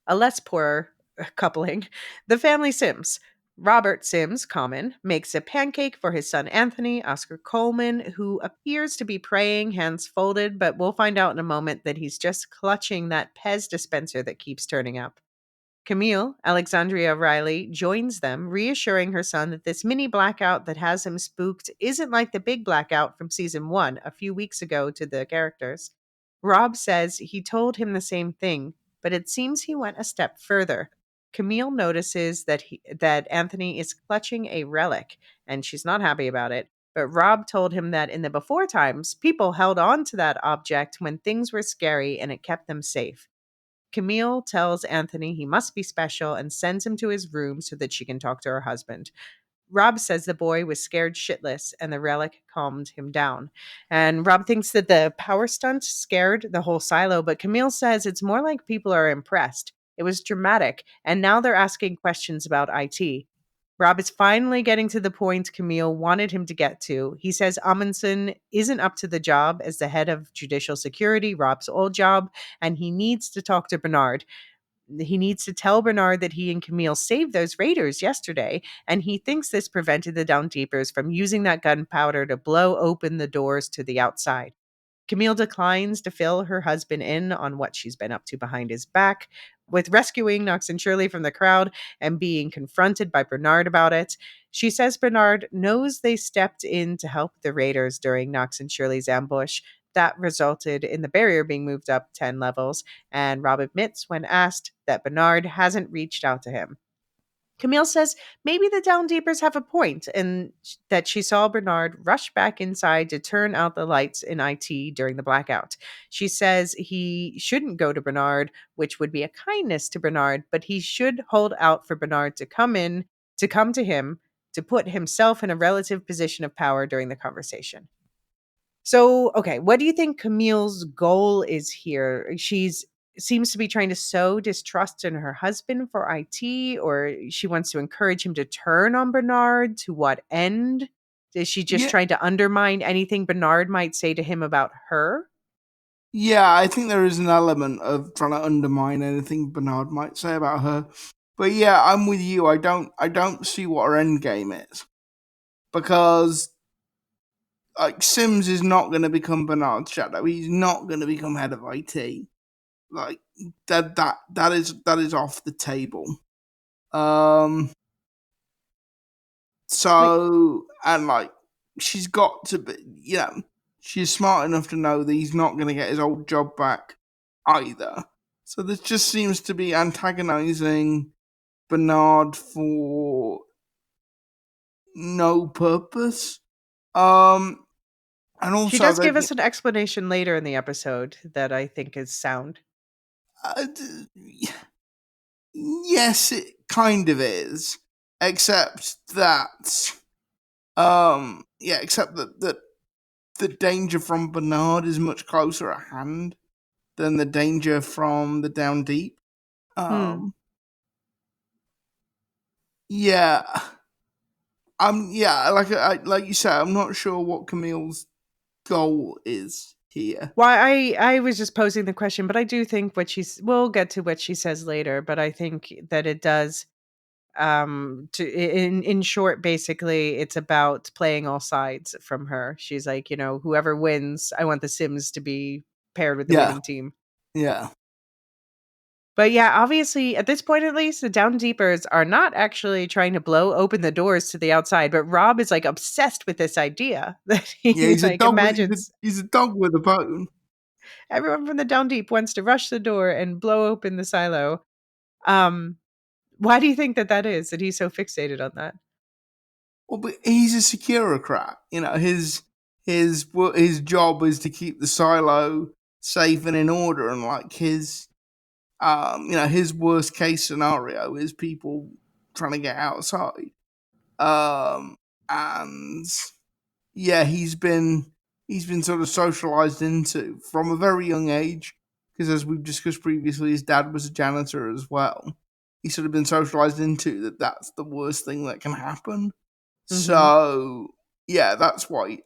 A less poor coupling, the family Sims. Robert Sims, Common, makes a pancake for his son Anthony, Oscar Coleman, who appears to be praying, hands folded, but we'll find out in a moment that he's just clutching that Pez dispenser that keeps turning up. Camille, Alexandria Riley, joins them, reassuring her son that this mini blackout that has him spooked isn't like the big blackout from season 1 a few weeks ago to the characters. Rob says he told him the same thing, but it seems he went a step further. Camille notices that Anthony is clutching a relic, and she's not happy about it. But Rob told him that in the before times, people held on to that object when things were scary and it kept them safe. Camille tells Anthony he must be special and sends him to his room so that she can talk to her husband. Rob says the boy was scared shitless and the relic calmed him down. And Rob thinks that the power stunt scared the whole silo, but Camille says it's more like people are impressed. It was dramatic, and now they're asking questions about IT. Rob is finally getting to the point Camille wanted him to get to. He says Amundsen isn't up to the job as the head of judicial security, Rob's old job, and he needs to talk to Bernard. He needs to tell Bernard that he and Camille saved those raiders yesterday, and he thinks this prevented the Down Deepers from using that gunpowder to blow open the doors to the outside. Camille declines to fill her husband in on what she's been up to behind his back, with rescuing Knox and Shirley from the crowd and being confronted by Bernard about it. She says Bernard knows they stepped in to help the raiders during Knox and Shirley's ambush. That resulted in the barrier being moved up 10 levels, and Rob admits when asked that Bernard hasn't reached out to him. Camille says maybe the Down Deepers have a point and that she saw Bernard rush back inside to turn out the lights in IT during the blackout. She says he shouldn't go to Bernard, which would be a kindness to Bernard, but he should hold out for Bernard to come to him, to put himself in a relative position of power during the conversation. So, okay, what do you think Camille's goal is here? She's seems to be trying to sow distrust in her husband for IT, or she wants to encourage him to turn on Bernard. To what end? Is she just Yeah, trying to undermine anything Bernard might say to him about her? yeah, I think there is an element of trying to undermine anything Bernard might say about her. But yeah, I'm with you. I don't see what her end game is because like Sims is not going to become Bernard's shadow. He's not going to become head of IT. Like that is off the table. Um. Wait, So and like she's got to be, she's smart enough to know that he's not going to get his old job back either. So this just seems to be antagonizing Bernard for no purpose. Um, and she also does they've give us an explanation later in the episode that I think is sound. uh, yes, it kind of is, except that except that the danger from Bernard is much closer at hand than the danger from the down deep. Hmm. Um, yeah, like you said, I'm not sure what Camille's goal is here. Why I was just posing the question, but I do think we'll get to what she says later, but I think that it does to in short, basically it's about playing all sides from her. She's like, whoever wins, I want the Sims to be paired with the Yeah, winning team. yeah, But yeah, obviously at this point at least, the Down Deepers are not actually trying to blow open the doors to the outside, but Rob is like obsessed with this idea that yeah. he He's a like dog with imagines he's a dog with a bone. everyone from the Down Deep wants to rush the door and blow open the silo. Um, why do you think that is, that he's so fixated on that? Well, but he's a securocrat. His job is to keep the silo safe and in order, and like his worst case scenario is people trying to get outside. Um, and yeah, he's been sort of socialized into from a very young age because, as we've discussed previously, his dad was a janitor as well. He's sort of been socialized into that. That's the worst thing that can happen. Mhm. So yeah, that's why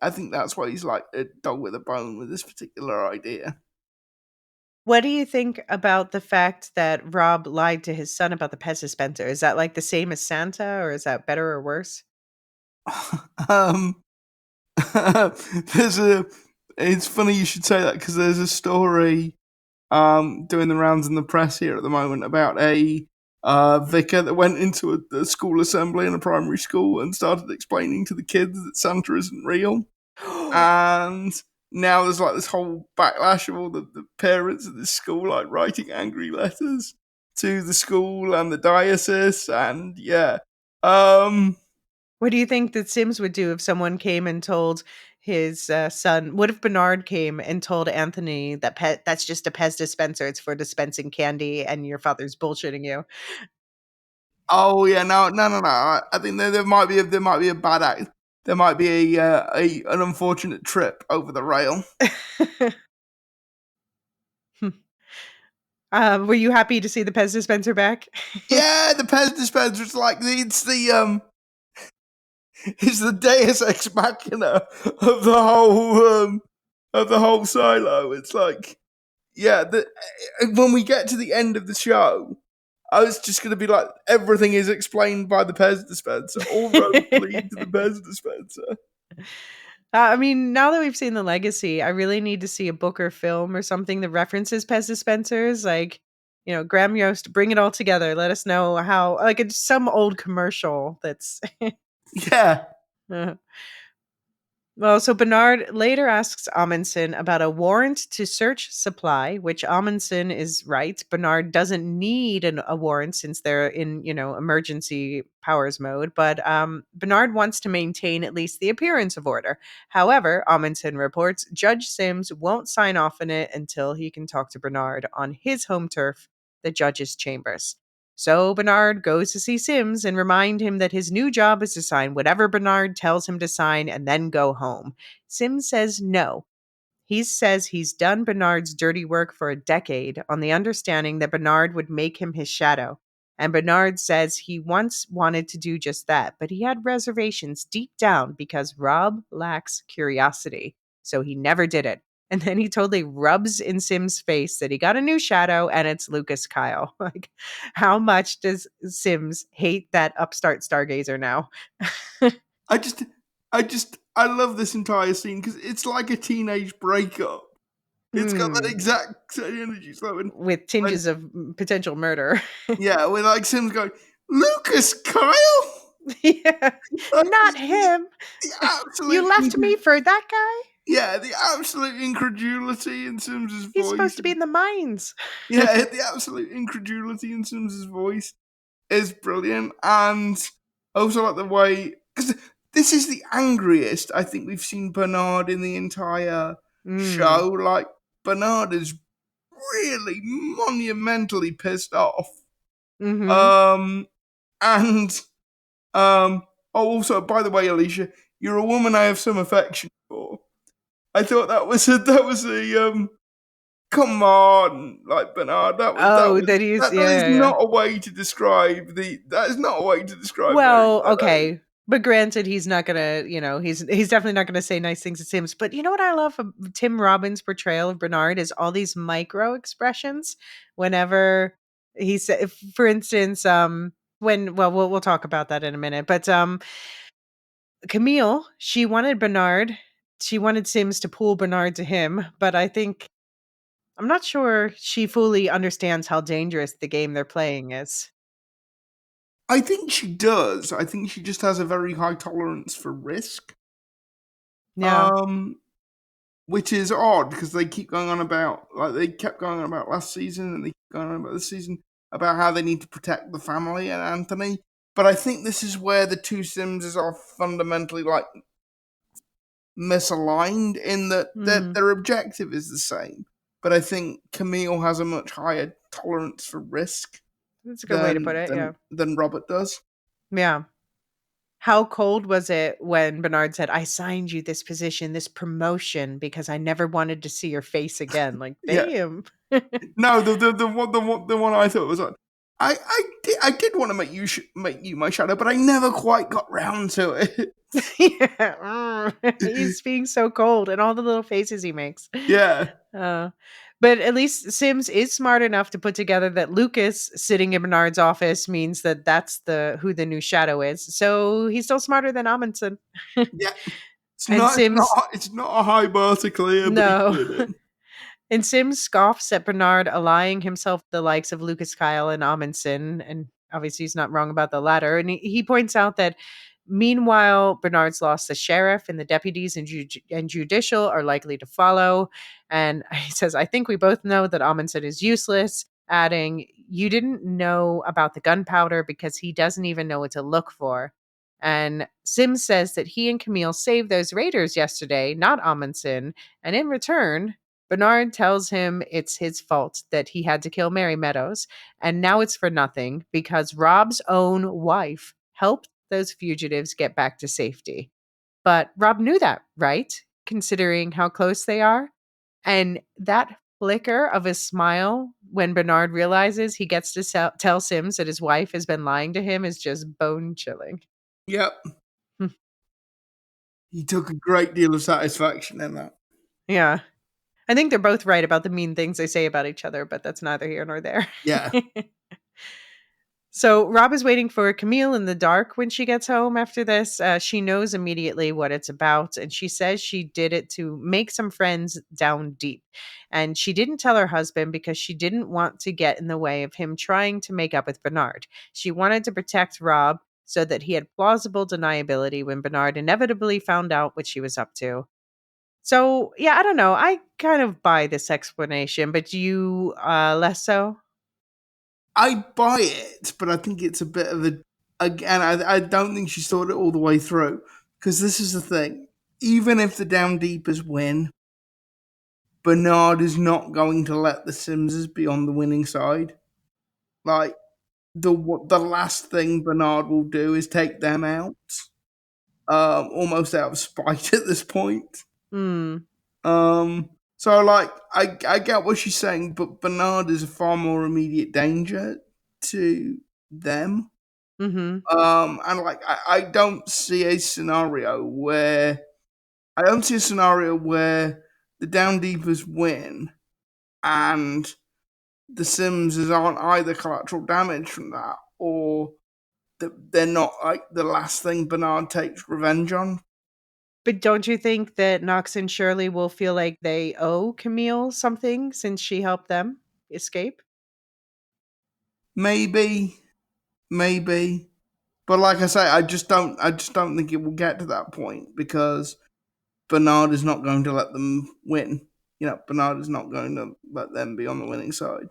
he's like a dog with a bone with this particular idea. What do you think about the fact that Rob lied to his son about the pet dispenser? Is that like the same as Santa, or is that better or worse? um, there's a. It's funny you should say that because there's a story doing the rounds in the press here at the moment about a vicar that went into a school assembly in a primary school and started explaining to the kids that Santa isn't real. And now there's like this whole backlash of all the parents of this school like writing angry letters to the school and the diocese, and yeah. um What do you think that Sims would do if someone came and told, his son. What if Bernard came and told Anthony that that's just a Pez dispenser? It's for dispensing candy, and your father's bullshitting you. Oh yeah, no, no, no, no. I think there might be a bad act. There might be an unfortunate trip over the rail. Were you happy to see the Pez dispenser back? Yeah, the Pez dispenser. It's the Deus ex machina of the whole silo. It's like, yeah, when we get to the end of the show, I was just going to be like, everything is explained by the Pez dispenser. All roads lead to the Pez dispenser. I mean, now that we've seen The Legacy, I really need to see a book or film or something that references Pez dispensers. Like, Graham Yost, bring it all together. Let us know how, like, it's some old commercial that's. Yeah. uh, Well, so Bernard later asks Amundsen about a warrant to search supply, which Amundsen is right. Bernard doesn't need a warrant since they're in, emergency powers mode, but Bernard wants to maintain at least the appearance of order. However, Amundsen reports Judge Sims won't sign off on it until he can talk to Bernard on his home turf, the judge's chambers. So Bernard goes to see Sims and remind him that his new job is to sign whatever Bernard tells him to sign and then go home. Sims says no. He says he's done Bernard's dirty work for a decade on the understanding that Bernard would make him his shadow. And Bernard says he once wanted to do just that, but he had reservations deep down because Rob lacks curiosity. So he never did it. And then he totally rubs in Sims' face that he got a new shadow and it's Lucas Kyle. Like, how much does Sims hate that upstart stargazer now? I just, I love this entire scene because it's like a teenage breakup. It's got that Hmm. exact same energy. So With tinges of potential murder. yeah, when like Sims going, Lucas Kyle? Yeah. Like, Not him. the You absolute, left me for that guy? yeah, the absolute incredulity in Sims's He's supposed voice. to be in the mines. Yeah, the absolute incredulity in Sims's voice is brilliant. And also like the way, because this is the angriest I think we've seen Bernard in the entire Mm. show. Like, Bernard is really monumentally pissed off. Mhm. Um, and also, by the way, Elysia, you're a woman I have some affection for. I thought that was a come on, like Bernard. Oh, that he's That is yeah, yeah. not a way to describe the. That is not a way to describe Mary Well, Meadows. okay. But granted, he's not gonna, he's definitely not gonna say nice things to Sims. But you know what I love of Tim Robbins' portrayal of Bernard is all these micro expressions. Whenever he said, for instance, when we'll talk about that in a minute. But Camille, she wanted Sims to pull Bernard to him, but I'm not sure she fully understands how dangerous the game they're playing is. I think she does. I think she just has a very high tolerance for risk. Yeah. Um, which is odd because they keep going on about like they kept going on about last season and they keep going on about this season about how they need to protect the family and Anthony. But I think this is where the two Simses are fundamentally like misaligned in that Mm, their objective is the same. But I think Camille has a much higher tolerance for risk that's a good way to put it. Yeah. than Robert does. Yeah. How cold was it when Bernard said, "I signed you this position, this promotion because I never wanted to see your face again." Like, Yeah. damn. No, the one I thought was like, I did want to make you my shadow, but I never quite got round to it. Yeah. He's being so cold and all the little faces he makes. Yeah, Uh, but at least Sims is smart enough to put together that Lucas sitting in Bernard's office means that that's the who the new shadow is. So he's still smarter than Amundsen. yeah. And Sims, It's not a high bar to clear, but he no. cleared it. And Sims scoffs at Bernard allying himself with the likes of Lucas Kyle and Amundsen, and obviously he's not wrong about the latter. And he points out that meanwhile, Bernard's lost the sheriff and the deputies and judicial are likely to follow. And he says, I think we both know that Amundsen is useless, adding, you didn't know about the gunpowder because he doesn't even know what to look for. And Sims says that he and Camille saved those raiders yesterday, not Amundsen. And in return, Bernard tells him it's his fault that he had to kill Mary Meadows. And now it's for nothing because Rob's own wife helped those fugitives get back to safety. But Rob knew that, right? Considering how close they are. And that flicker of a smile when Bernard realizes he gets to tell Sims that his wife has been lying to him is just bone chilling. Yep. He took a great deal of satisfaction in that. Yeah. I think they're both right about the mean things they say about each other, but that's neither here nor there. Yeah. So Rob is waiting for Camille in the dark when she gets home after this. She knows immediately what it's about, and she says she did it to make some friends down deep. And she didn't tell her husband because she didn't want to get in the way of him trying to make up with Bernard. She wanted to protect Rob so that he had plausible deniability when Bernard inevitably found out what she was up to. So, yeah, I don't know. I kind of buy this explanation, but do you less so? I buy it, but I think it's a bit of a. Again, I don't think she's thought it all the way through. Because this is the thing. Even if the Down Deepers win, Bernard is not going to let the Simses be on the winning side. Like, the last thing Bernard will do is take them out, almost out of spite at this point. Hmm. So like I get what she's saying, but Bernard is a far more immediate danger to them. Mhm. And like I don't see a scenario where the Down Deepers win and the Simses aren't either collateral damage from that or they're not like the last thing Bernard takes revenge on. But don't you think that Knox and Shirley will feel like they owe Camille something since she helped them escape? Maybe, maybe. But like I say, I just don't think it will get to that point because Bernard is not going to let them win. Bernard is not going to let them be on the winning side.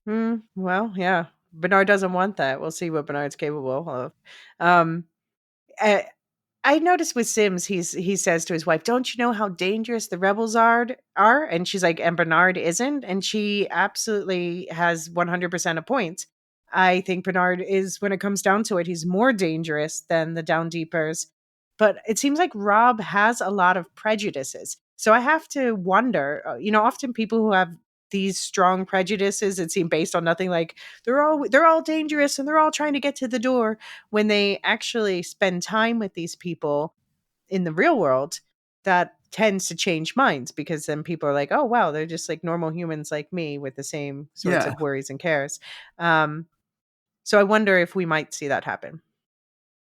Well, yeah. Bernard doesn't want that. We'll see what Bernard's capable of. Um, eh, I noticed with Sims, he says to his wife, "Don't you know how dangerous the rebels are?" And she's like, "And Bernard isn't." And she absolutely has 100% of points. I think Bernard is, when it comes down to it, he's more dangerous than the Down Deepers. But it seems like Rob has a lot of prejudices. So I have to wonder, often people who have these strong prejudices that seem based on nothing, like they're all dangerous and they're all trying to get to the door, when they actually spend time with these people in the real world, that tends to change minds because then people are like, oh, wow, they're just like normal humans like me with the same sorts Yeah. of worries and cares. Um, so I wonder if we might see that happen.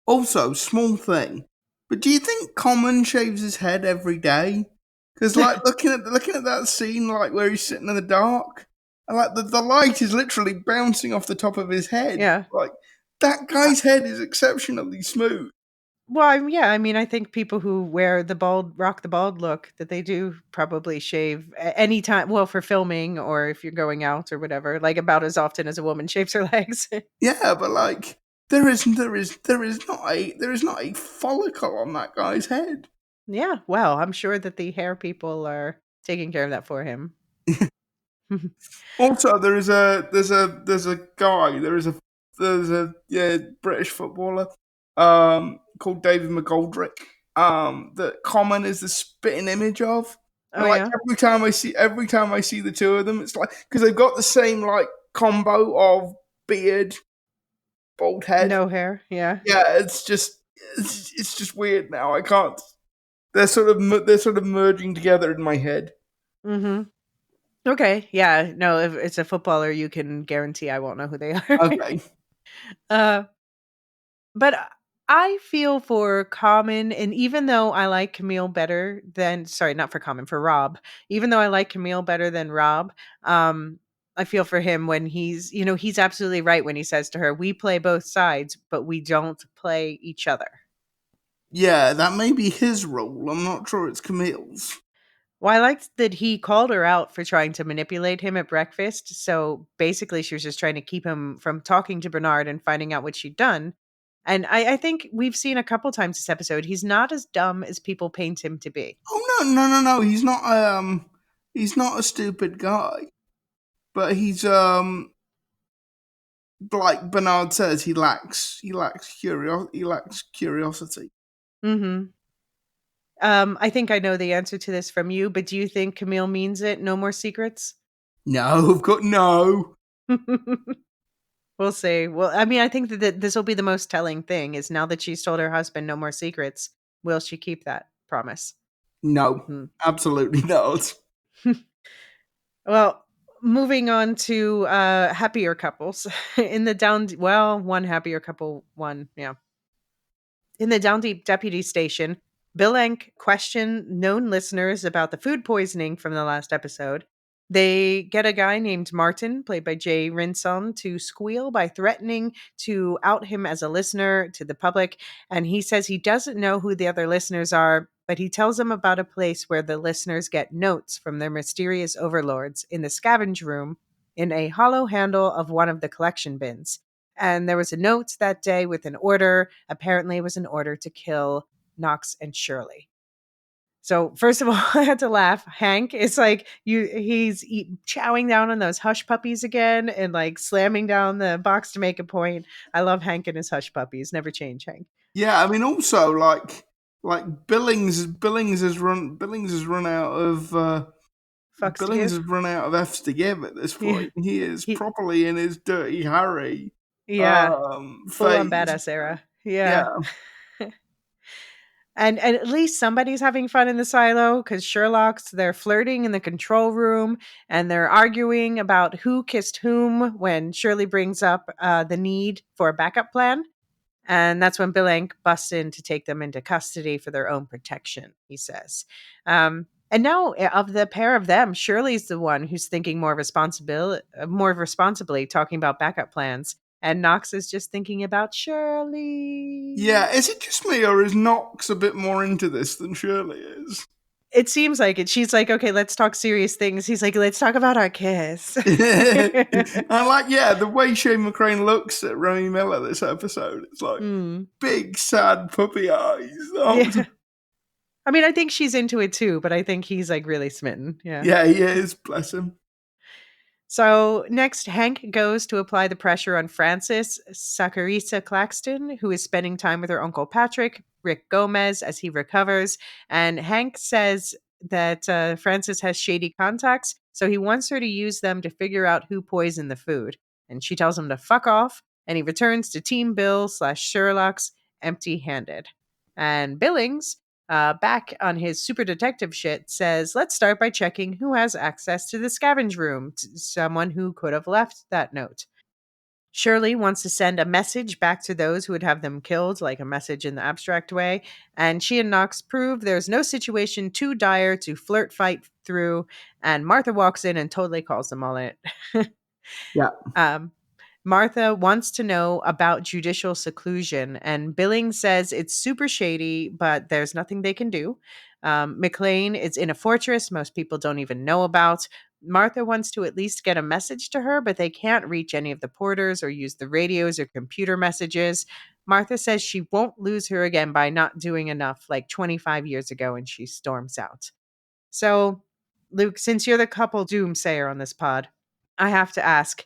Also, small thing, but do you think Common shaves his head every day? Because like looking at that scene, like where he's sitting in the dark, and like the light is literally bouncing off the top of his head. Yeah. Like that Uh, guy's head is exceptionally smooth. Well, yeah, I mean, I think people who wear the bald, rock the bald look, that they do probably shave anytime, well, for filming or if you're going out or whatever, like about as often as a woman shaves her legs. Yeah, but like there is not a follicle on that guy's head. Yeah, well, I'm sure that the hair people are taking care of that for him. Also, there's a yeah, British footballer called David McGoldrick that Common is the spitting image of, Oh, and like yeah? every time I see the two of them, it's like because they've got the same like combo of beard, bald head. No hair, yeah. Yeah, it's just weird now. I can't. They're sort of merging together in my head. Mhm. Okay, yeah, no, if it's a footballer, you can guarantee I won't know who they are. Okay. Uh, but I feel for Common, and even though I like Camille better than, sorry, not for Common, for Rob. Even though I like Camille better than Rob, I feel for him when he's absolutely right when he says to her, "We play both sides, but we don't play each other." Yeah, that may be his role. I'm not sure it's Camille's. Well, I liked that he called her out for trying to manipulate him at breakfast. So basically, she was just trying to keep him from talking to Bernard and finding out what she'd done. And I think we've seen a couple times this episode, he's not as dumb as people paint him to be. Oh no. He's not a stupid guy. But he's like Bernard says, he lacks curiosity. Mhm. I think I know the answer to this from you, but do you think Camille means it? No more secrets? No, I've got no. We'll see. Well, I mean, I think that this will be the most telling thing is now that she's told her husband no more secrets, will she keep that promise? No. Hmm. Absolutely not. Well, moving on to happier couples in the one happier couple, one, yeah. In the Down Deep Deputy Station, Bill Enck questioned known listeners about the food poisoning from the last episode. They get a guy named Martin, played by Jay Rinson, to squeal by threatening to out him as a listener to the public. And he says he doesn't know who the other listeners are, but he tells them about a place where the listeners get notes from their mysterious overlords in the scavenge room in a hollow handle of one of the collection bins. And there was a note that day with an order. Apparently, it was an order to kill Knox and Shirley. So first of all, I had to laugh. Hank is like he's chowing down on those hush puppies again and like slamming down the box to make a point. I love Hank and his hush puppies. Never change, Hank. Yeah, I mean, also Billings has run out of Fucks to Billings give. has run out of F's to give at this Yeah. point. He is He, properly in his Dirty Harry yeah. Full on phase. badass era. Yeah. Yeah, And at least somebody's having fun in the silo because Sherlock's they're flirting in the control room and they're arguing about who kissed whom when Shirley brings up the need for a backup plan. And that's when Bill busts in to take them into custody for their own protection, he says. And now, of the pair of them, Shirley's the one who's thinking more responsibly, talking about backup plans. And Knox is just thinking about Shirley. yeah. Is it just me, or is Knox a bit more into this than Shirley is? It seems like it. She's like, okay, let's talk serious things. He's like, let's talk about our kiss. Yeah, the way Shane McCrane looks at Remy Miller this episode, it's like Mm. big sad puppy eyes. Yeah. I mean, I think she's into it too, but I think he's like really smitten. Yeah. Yeah, he is. Bless him. So next, Hank goes to apply the pressure on Frances Saccharissa Claxton, who is spending time with her uncle Patrick, Rick Gomez, as he recovers. And Hank says that Frances has shady contacts, so he wants her to use them to figure out who poisoned the food. And she tells him to fuck off, and he returns to Team Bill / Sherlock's empty-handed. And Billings, back on his super detective shit, says, let's start by checking who has access to the scavenge room, someone who could have left that note. Shirley wants to send a message back to those who would have them killed, like a message in the abstract way. And she and Knox prove there's no situation too dire to fight through. And Martha walks in and totally calls them all it. Yeah. Martha wants to know about judicial seclusion, and Billings says it's super shady, but there's nothing they can do. McLean is in a fortress most people don't even know about. Martha wants to at least get a message to her, but they can't reach any of the porters or use the radios or computer messages. Martha says she won't lose her again by not doing enough like 25 years ago, and she storms out. So, Luke, since you're the couple doomsayer on this pod, I have to ask.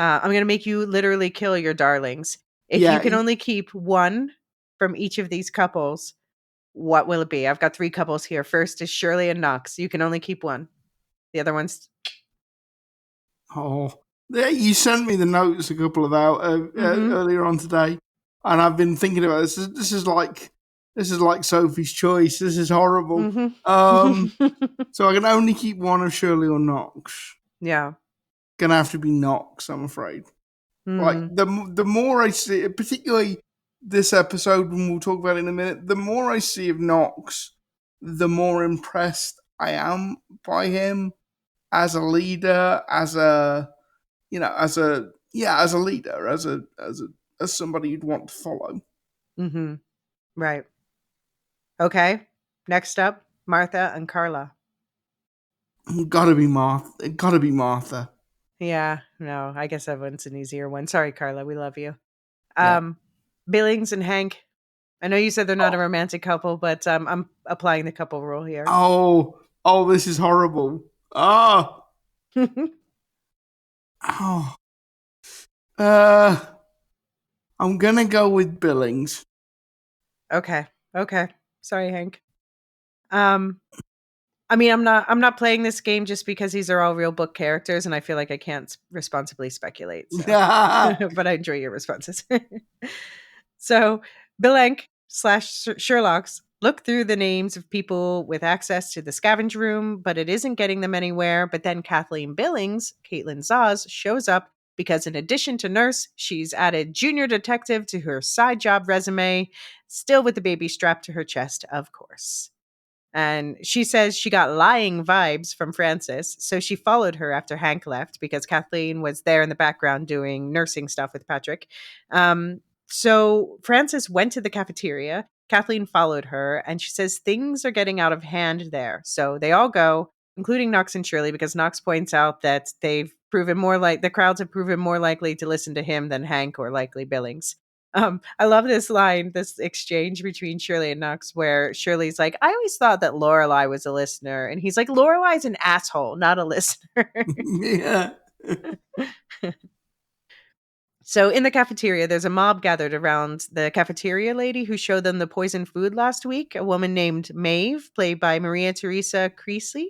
I'm going to make you literally kill your darlings. If you Yeah, can only keep one from each of these couples, what will it be? I've got 3 couples here. First is Shirley and Knox. You can only keep one. The other one's. oh, yeah, you sent me the notes a couple of hours Mm-hmm. earlier on today, and I've been thinking about this. This is like Sophie's Choice. This is horrible. Mm-hmm. So I can only keep one of Shirley or Knox. Yeah. Gonna have to be Knox, I'm afraid. Like Mm-hmm. the more I see, particularly this episode, when we'll talk about it in a minute, the more I see of Knox, the more impressed I am by him as a leader, as a leader, as somebody you'd want to follow. Mm-hmm. Right. Okay. Next up, Martha and Carla. Gotta be Martha. Gotta be Martha. Yeah. No, I guess that one's an easier one. Sorry, Carla. We love you. Yeah. Um, Billings and Hank. I know you said they're not a romantic couple, but I'm applying the couple rule here. Oh, this is horrible. Oh, oh. Uh, I'm gonna go with Billings. Okay. Okay. Sorry, Hank. Um, I mean, I'm not playing this game just because these are all real book characters, and I feel like I can't responsibly speculate. So, but I enjoy your responses. So, Blank slash Sherlock's look through the names of people with access to the scavenge room, but it isn't getting them anywhere. But then Kathleen Billings, Caitlin Zaz, shows up because in addition to nurse, she's added junior detective to her side job resume, still with the baby strapped to her chest, of course. And she says she got lying vibes from Frances, so she followed her after Hank left because Kathleen was there in the background doing nursing stuff with Patrick. So Frances went to the cafeteria. Kathleen followed her, and she says things are getting out of hand there. So they all go, including Knox and Shirley, because Knox points out that they've proven more like the crowds have proven more likely to listen to him than Hank or likely Billings. I love this line, this exchange between Shirley and Knox, where Shirley's like, "I always thought that Lorelai was a listener," and he's like, "Lorelai's an asshole, not a listener." Yeah. So in the cafeteria, there's a mob gathered around the cafeteria lady who showed them the poisoned food last week. A woman named Maeve, played by Maria Teresa Creasley,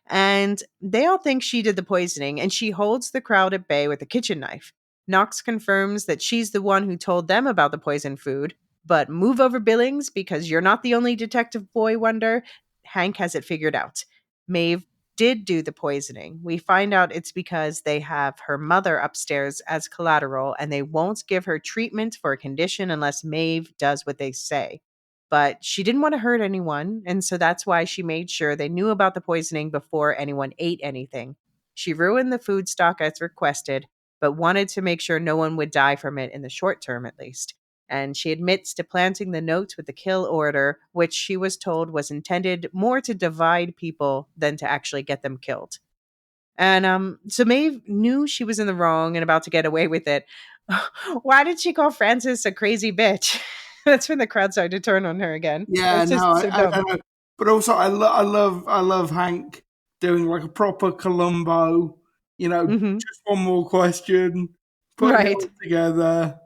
and they all think she did the poisoning, and she holds the crowd at bay with a kitchen knife. Knox confirms that she's the one who told them about the poisoned food, but move over Billings because you're not the only detective boy wonder. Hank has it figured out. Maeve did do the poisoning. We find out it's because they have her mother upstairs as collateral and they won't give her treatment for a condition unless Maeve does what they say. But she didn't want to hurt anyone, and so that's why she made sure they knew about the poisoning before anyone ate anything. She ruined the food stock as requested, but wanted to make sure no one would die from it in the short term at least. And she admits to planting the note with the kill order, which she was told was intended more to divide people than to actually get them killed. And so Maeve knew she was in the wrong and about to get away with it. Why did she call Frances a crazy bitch? That's when the crowd started to turn on her again. Yeah, It's no, just so I dumb. don't know. But also, I love Hank doing like a proper Columbo. Hmm. Just one more question, putting it Right. all together.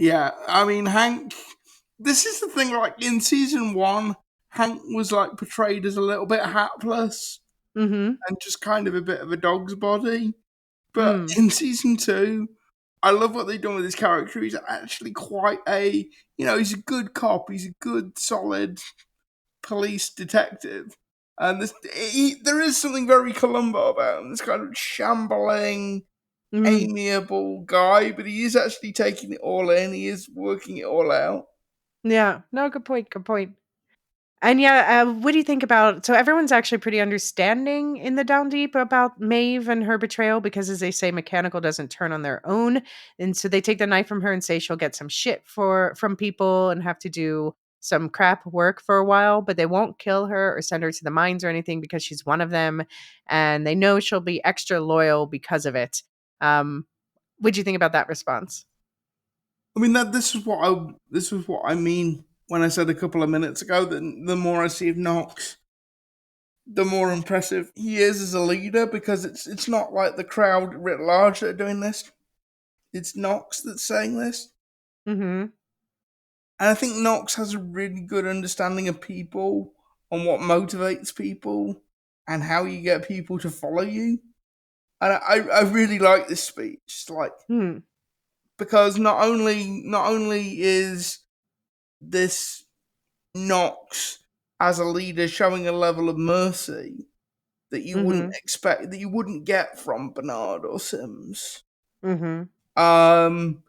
Yeah, I mean, Hank. This is the thing. Like in season one, Hank was like portrayed as a little bit hapless Hmm. and just kind of a bit of a dog's body. But Mm. in season two, I love what they've done with his character. He's actually quite he's a good cop. He's a good, solid police detective. And there is something very Columbo about him. This kind of shambling, Mm. amiable guy, but he is actually taking it all in. He is working it all out. Yeah. No, good point. Good point. And yeah, what do you think about? So everyone's actually pretty understanding in the Down Deep about Maeve and her betrayal because, as they say, mechanical doesn't turn on their own, and so they take the knife from her and say she'll get some shit from people and have to do some crap work for a while, but they won't kill her or send her to the mines or anything because she's one of them, and they know she'll be extra loyal because of it. What do you think about that response? I mean that this is what I mean when I said a couple of minutes ago that the more I see of Knox, the more impressive he is as a leader because it's not like the crowd writ large that are doing this. It's Knox that's saying this. Mm-hmm. And I think Knox has a really good understanding of people on what motivates people and how you get people to follow you. And I really like this speech. It's like Hmm. because not only is this Knox as a leader showing a level of mercy that you wouldn't Mm-hmm. expect that you wouldn't get from Bernard or Sims. Mm-hmm. Um,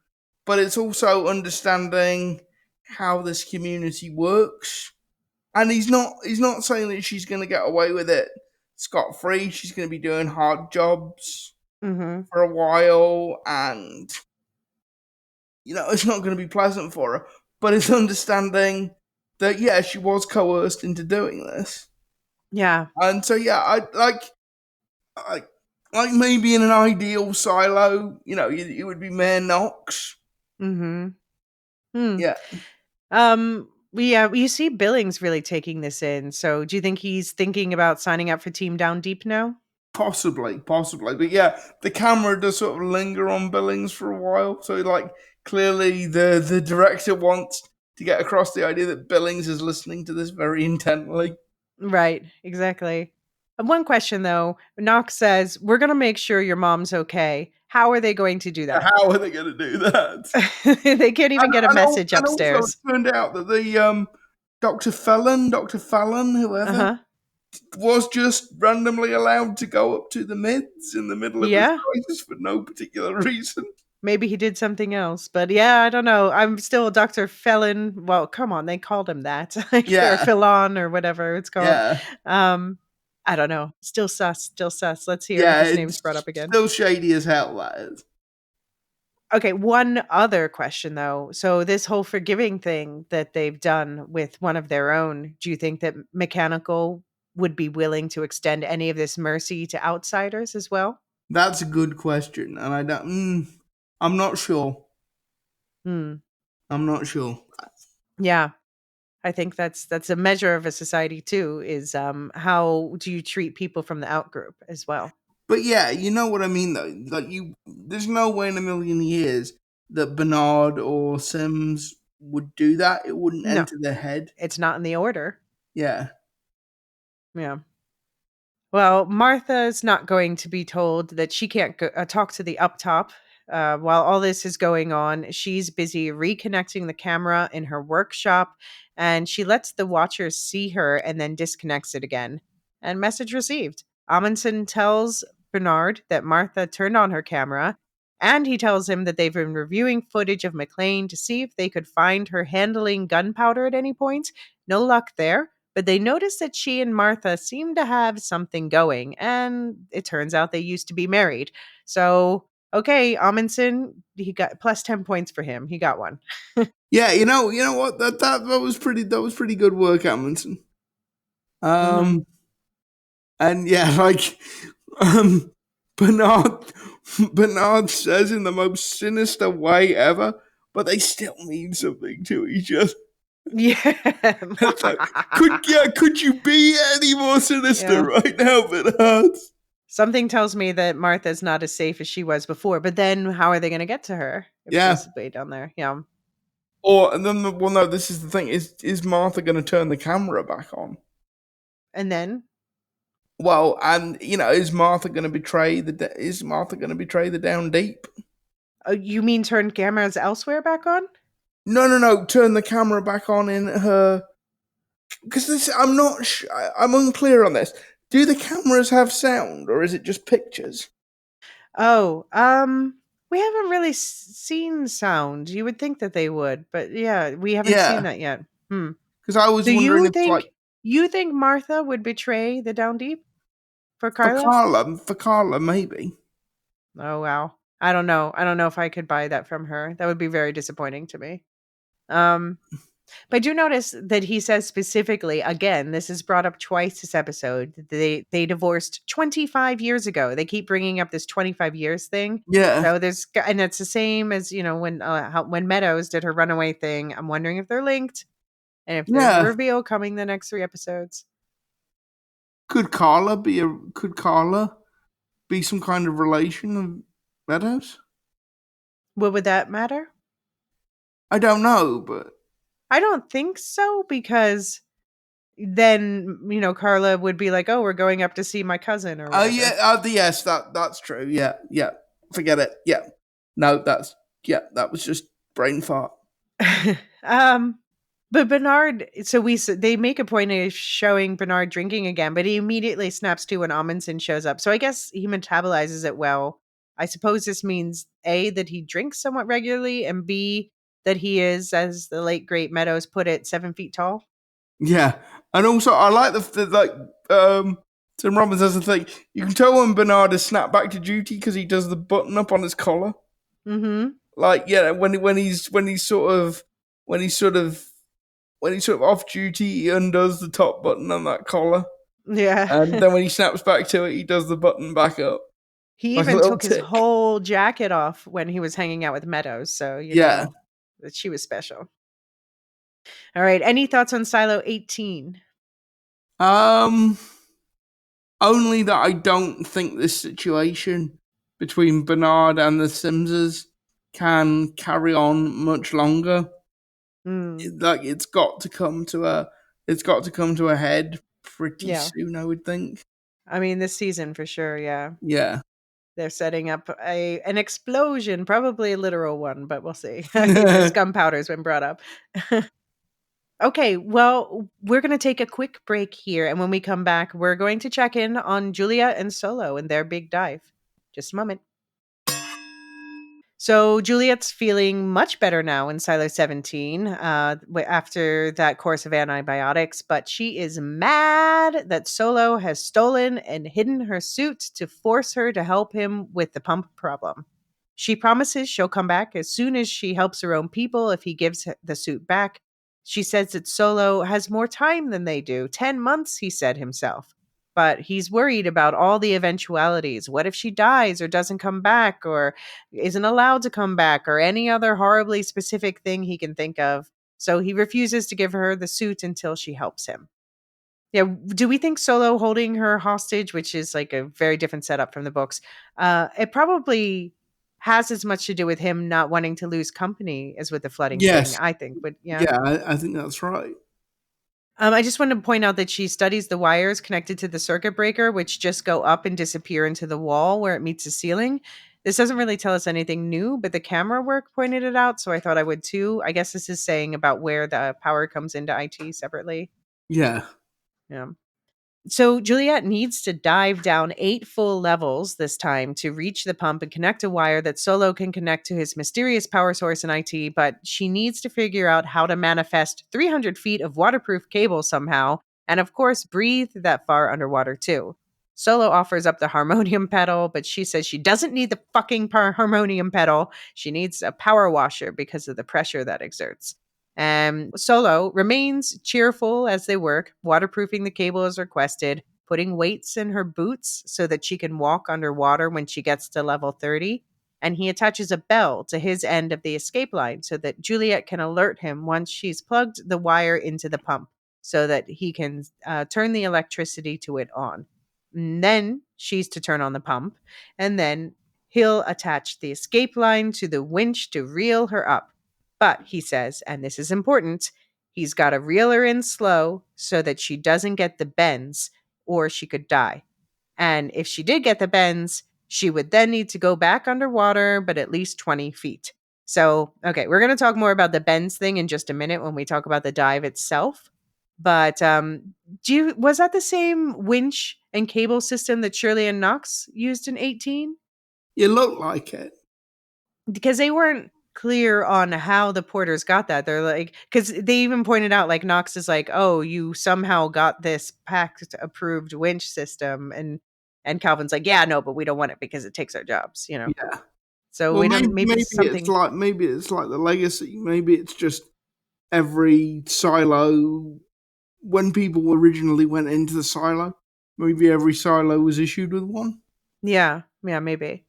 but it's also understanding how this community works. And he's not saying that she's gonna get away with it scot free. She's gonna be doing hard jobs Mm-hmm. for a while and it's not gonna be pleasant for her. But it's understanding that yeah, she was coerced into doing this. Yeah. And so yeah, I like maybe in an ideal silo, it would be Mayor Knox. Mm-hmm. Hmm. Yeah, Yeah, you see Billings really taking this in. So do you think he's thinking about signing up for Team Down Deep now? possibly. But yeah, the camera does sort of linger on Billings for a while. So like clearly the director wants to get across the idea that Billings is listening to this very intently. Right, exactly. One question though, Knox says, "We're going to make sure your mom's okay." How are they going to do that? How are they going to do that? They can't even get a message And also, it upstairs. turned out that the Dr. Fallon, whoever, Uh-huh. was just randomly allowed to go up to the mids in the middle of this Yeah. crisis for no particular reason. Maybe he did something else, but yeah, I don't know. I'm still Dr. Felon. Well, come on, they called him that. Like, or Yeah, Philon or whatever it's called. yeah, Um, I don't know. Still sus, still sus. Let's hear yeah. his name's brought It's up again. still shady as hell. That is. Okay, one other question though. So this whole forgiving thing that they've done with one of their own, do you think that Mechanical would be willing to extend any of this mercy to outsiders as well? That's a good question, and I don't. I'm not sure. Hmm. I'm not sure. Yeah. I think that's a measure of a society too, is how do you treat people from the out group as well? But yeah, you know what I mean though. Like there's no way in a million years that Bernard or Sims would do that. It wouldn't No, enter their head. it's not in the order. Yeah, Yeah. Well, Martha's not going to be told that she can't talk to the up top. While all this is going on, she's busy reconnecting the camera in her workshop, and she lets the watchers see her and then disconnects it again. And message received. Amundsen tells Bernard that Martha turned on her camera, and he tells him that they've been reviewing footage of McLean to see if they could find her handling gunpowder at any point. No luck there, but they notice that she and Martha seem to have something going, and it turns out they used to be married. So, okay, Amundsen, he got plus 10 points for him. He got one. yeah. You know what? That was pretty good work, Amundsen. Hmm. Um, and yeah, like um, Bernard Bernard says in the most sinister way ever, but they still mean something to each other. Yeah. It's like, could you be any more sinister Yeah. right now, Bernard? Something tells me that Martha's not as safe as she was before, but then how are they going to get to her if Yeah. she's way down there? Yeah. Or and then well, no. This is the thing: is Martha going to turn the camera back on? And then, Well, and is Martha going to betray is Martha going to betray the down deep? you mean turn cameras elsewhere back on? No. Turn the camera back on in her because this. I'm not. I'm unclear on this. Do the cameras have sound, or is it just pictures? Oh, we haven't really seen sound. You would think that they would, but yeah, we haven't seen Yeah, that yet. Hmm. because I was So wondering if like you think Martha would betray the Down Deep for Carla? For Carla, maybe. Oh wow. I don't know. I don't know if I could buy that from her. That would be very disappointing to me. Um, but I do notice that he says specifically, again, this is brought up twice this episode. They divorced 25 years ago. They keep bringing up this 25 years thing. Yeah, So and it's the same as when Meadows did her runaway thing. I'm wondering if they're linked and if there's a yeah. reveal coming the next 3 episodes. Could Carla be some kind of relation of Meadows? What would that matter? I don't know, but I don't think so because then Carla would be like, "Oh, we're going up to see my cousin or yeah, whatever." yes, that's true. Yeah, yeah. Forget it. Yeah, no, that was just brain fart. um, but Bernard, so they make a point of showing Bernard drinking again, but he immediately snaps to when Amundsen shows up. So I guess he metabolizes it well. I suppose this means A, that he drinks somewhat regularly, and B, that he is, as the late great Meadows put it, 7 feet tall. Yeah, and also I like the like Tim Robbins has a thing. You can tell when Bernard has snapped back to duty because he does the button up on his collar. Mm-hmm. Like yeah, when he's sort of off duty, he undoes the top button on that collar, Yeah. and then when he snaps back to it, he does the button back up He like a even little took his tick. whole jacket off when he was hanging out with Meadows. So, Yeah, that she was special. All right. Any thoughts on Silo 18? Um, Only that I don't think this situation between Bernard and the Simses can carry on much longer. Mm, Like it's got to come to a head pretty yeah. soon, I would think. I mean, this season for sure. Yeah. Yeah. They're setting up an explosion, probably a literal one, but we'll see. This gunpowder's been brought up. Okay, well, we're going to take a quick break here. And when we come back, we're going to check in on Julia and Solo and their big dive. Just a moment. So Juliet's feeling much better now in Silo 17 after that course of antibiotics, but she is mad that Solo has stolen and hidden her suit to force her to help him with the pump problem. She promises she'll come back as soon as she helps her own people if he gives the suit back. She says that Solo has more time than they do 10 months, he said himself. But he's worried about all the eventualities. What if she dies or doesn't come back or isn't allowed to come back or any other horribly specific thing he can think of? So he refuses to give her the suit until she helps him. Yeah, do we think Solo holding her hostage, which is like a very different setup from the books, it probably has as much to do with him not wanting to lose company as with the flooding thing, Yes. I think. But yeah. Yeah, I think that's right. I just wanted to point out that she studies the wires connected to the circuit breaker, which just go up and disappear into the wall where it meets the ceiling. This doesn't really tell us anything new, but the camera work pointed it out, so I thought I would too. I guess this is saying about where the power comes into IT separately. Yeah. Yeah. So Juliet needs to dive down 8 full levels this time to reach the pump and connect a wire that Solo can connect to his mysterious power source in IT, but she needs to figure out how to manifest 300 feet of waterproof cable somehow, and of course, breathe that far underwater too. Solo offers up the harmonium pedal, but she says she doesn't need the fucking harmonium pedal. She needs a power washer because of the pressure that exerts. Solo remains cheerful as they work, waterproofing the cable as requested, putting weights in her boots so that she can walk underwater when she gets to level 30. And he attaches a bell to his end of the escape line so that Juliet can alert him once she's plugged the wire into the pump so that he can turn the electricity to it on. And then she's to turn on the pump, and then he'll attach the escape line to the winch to reel her up. But he says, and this is important, he's got to reel her in slow so that she doesn't get the bends or she could die. And if she did get the bends, she would then need to go back underwater, but at least 20 feet. So, okay, we're going to talk more about the bends thing in just a minute when we talk about the dive itself. But was that the same winch and cable system that Shirley and Knox used in 18? You look like it. Because they weren't clear on how the porters got that. They're like, because they even pointed out, like, Knox is like, oh, you somehow got this pact approved winch system. And Calvin's like, yeah, no, but we don't want it because it takes our jobs. Yeah. So Well, we don't, maybe maybe it's something. it's like the legacy. Maybe it's just every silo when people originally went into the silo. Maybe every silo was issued with one. Yeah, maybe.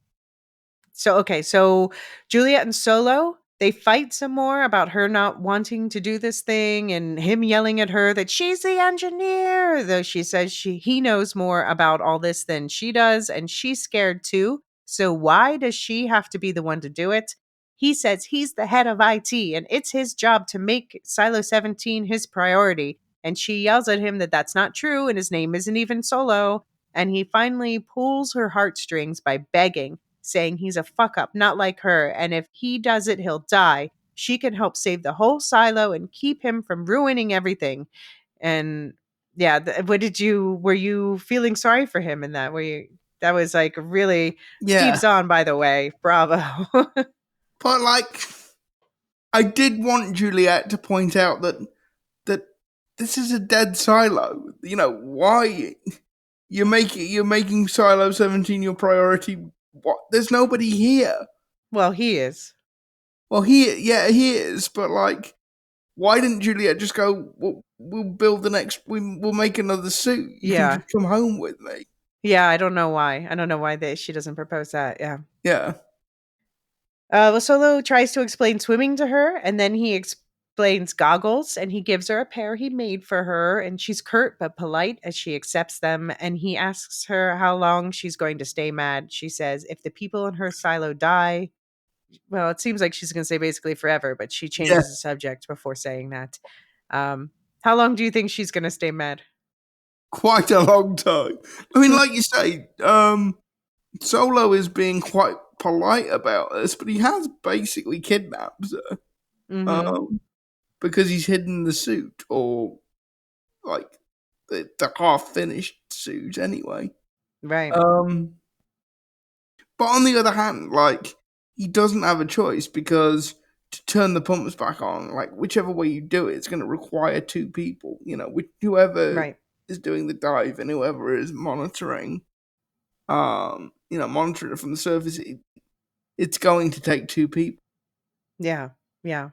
So Juliet and Solo, they fight some more about her not wanting to do this thing and him yelling at her that she's the engineer, though she says he knows more about all this than she does, and she's scared too. So why does she have to be the one to do it? He says he's the head of IT and it's his job to make Silo 17 his priority. And she yells at him that that's not true and his name isn't even Solo. And he finally pulls her heartstrings by begging, saying he's a fuck up, not like her, and if he does it, he'll die. She can help save the whole silo and keep him from ruining everything. And yeah, were you feeling sorry for him in that? That was like really Steve Yeah, Zahn, by the way. Bravo. but like, I did want Juliet to point out that this is a dead silo. You know why you're making Silo 17 your priority. What? There's nobody here. Well, he is. Well, he is, but like, why didn't Juliet just go? We'll build the next. We'll make another suit. You can Yeah. just come home with me. Yeah, I don't know why. I don't know why she doesn't propose that. Yeah. Yeah, Well, Solo tries to explain swimming to her, and then he explains goggles, and he gives her a pair he made for her. And she's curt but polite as she accepts them. And he asks her how long she's going to stay mad. She says, if the people in her silo die, well, it seems like she's going to say basically forever, but she Yeah, changes the subject before saying that. Um, how long do you think she's going to stay mad? quite a long time. I mean, like you say, Solo is being quite polite about this, but he has basically kidnapped her Mm-hmm. um, because he's hidden the suit, or like the half finished suit anyway. Right. Um, but on the other hand, like he doesn't have a choice because to turn the pumps back on, like whichever way you do it, it's going to require two people. You know, whoever Right. is doing the dive and whoever is monitoring, monitoring it from the surface. It's going to take two people. Yeah. Yeah.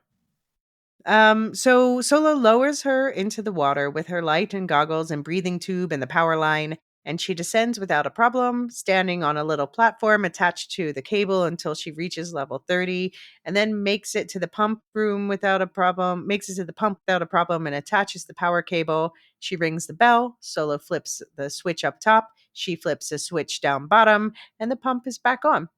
So Solo lowers her into the water with her light and goggles and breathing tube and the power line, and she descends without a problem, standing on a little platform attached to the cable until she reaches level 30, and then makes it to the pump without a problem and attaches the power cable. She rings the bell, Solo flips the switch up top, she flips the switch down bottom, and the pump is back on.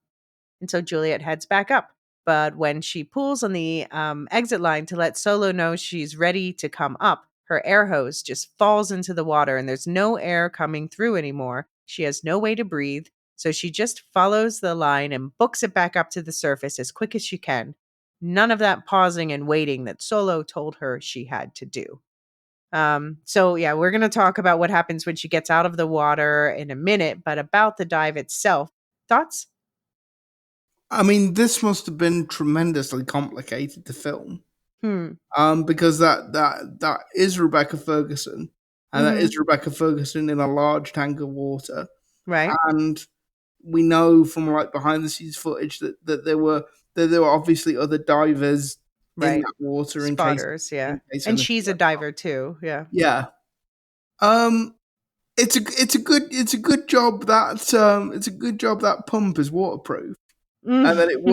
And so Juliet heads back up. But when she pulls on the exit line to let Solo know she's ready to come up, her air hose just falls into the water and there's no air coming through anymore. She has no way to breathe. So she just follows the line and books it back up to the surface as quick as she can. None of that pausing and waiting that Solo told her she had to do. So yeah, we're going to talk about what happens when she gets out of the water in a minute, but about the dive itself. Thoughts? I mean, this must have been tremendously complicated to film. Hmm. Because that is Rebecca Ferguson, and that Mhm. is Rebecca Ferguson in a large tank of water, Right, and we know from like behind the scenes footage that there were obviously other divers in right. that water Spotters, yeah. in case And anything she's a went wrong. diver too, yeah. Yeah. Um. It's a good job that pump is waterproof and Mm. that it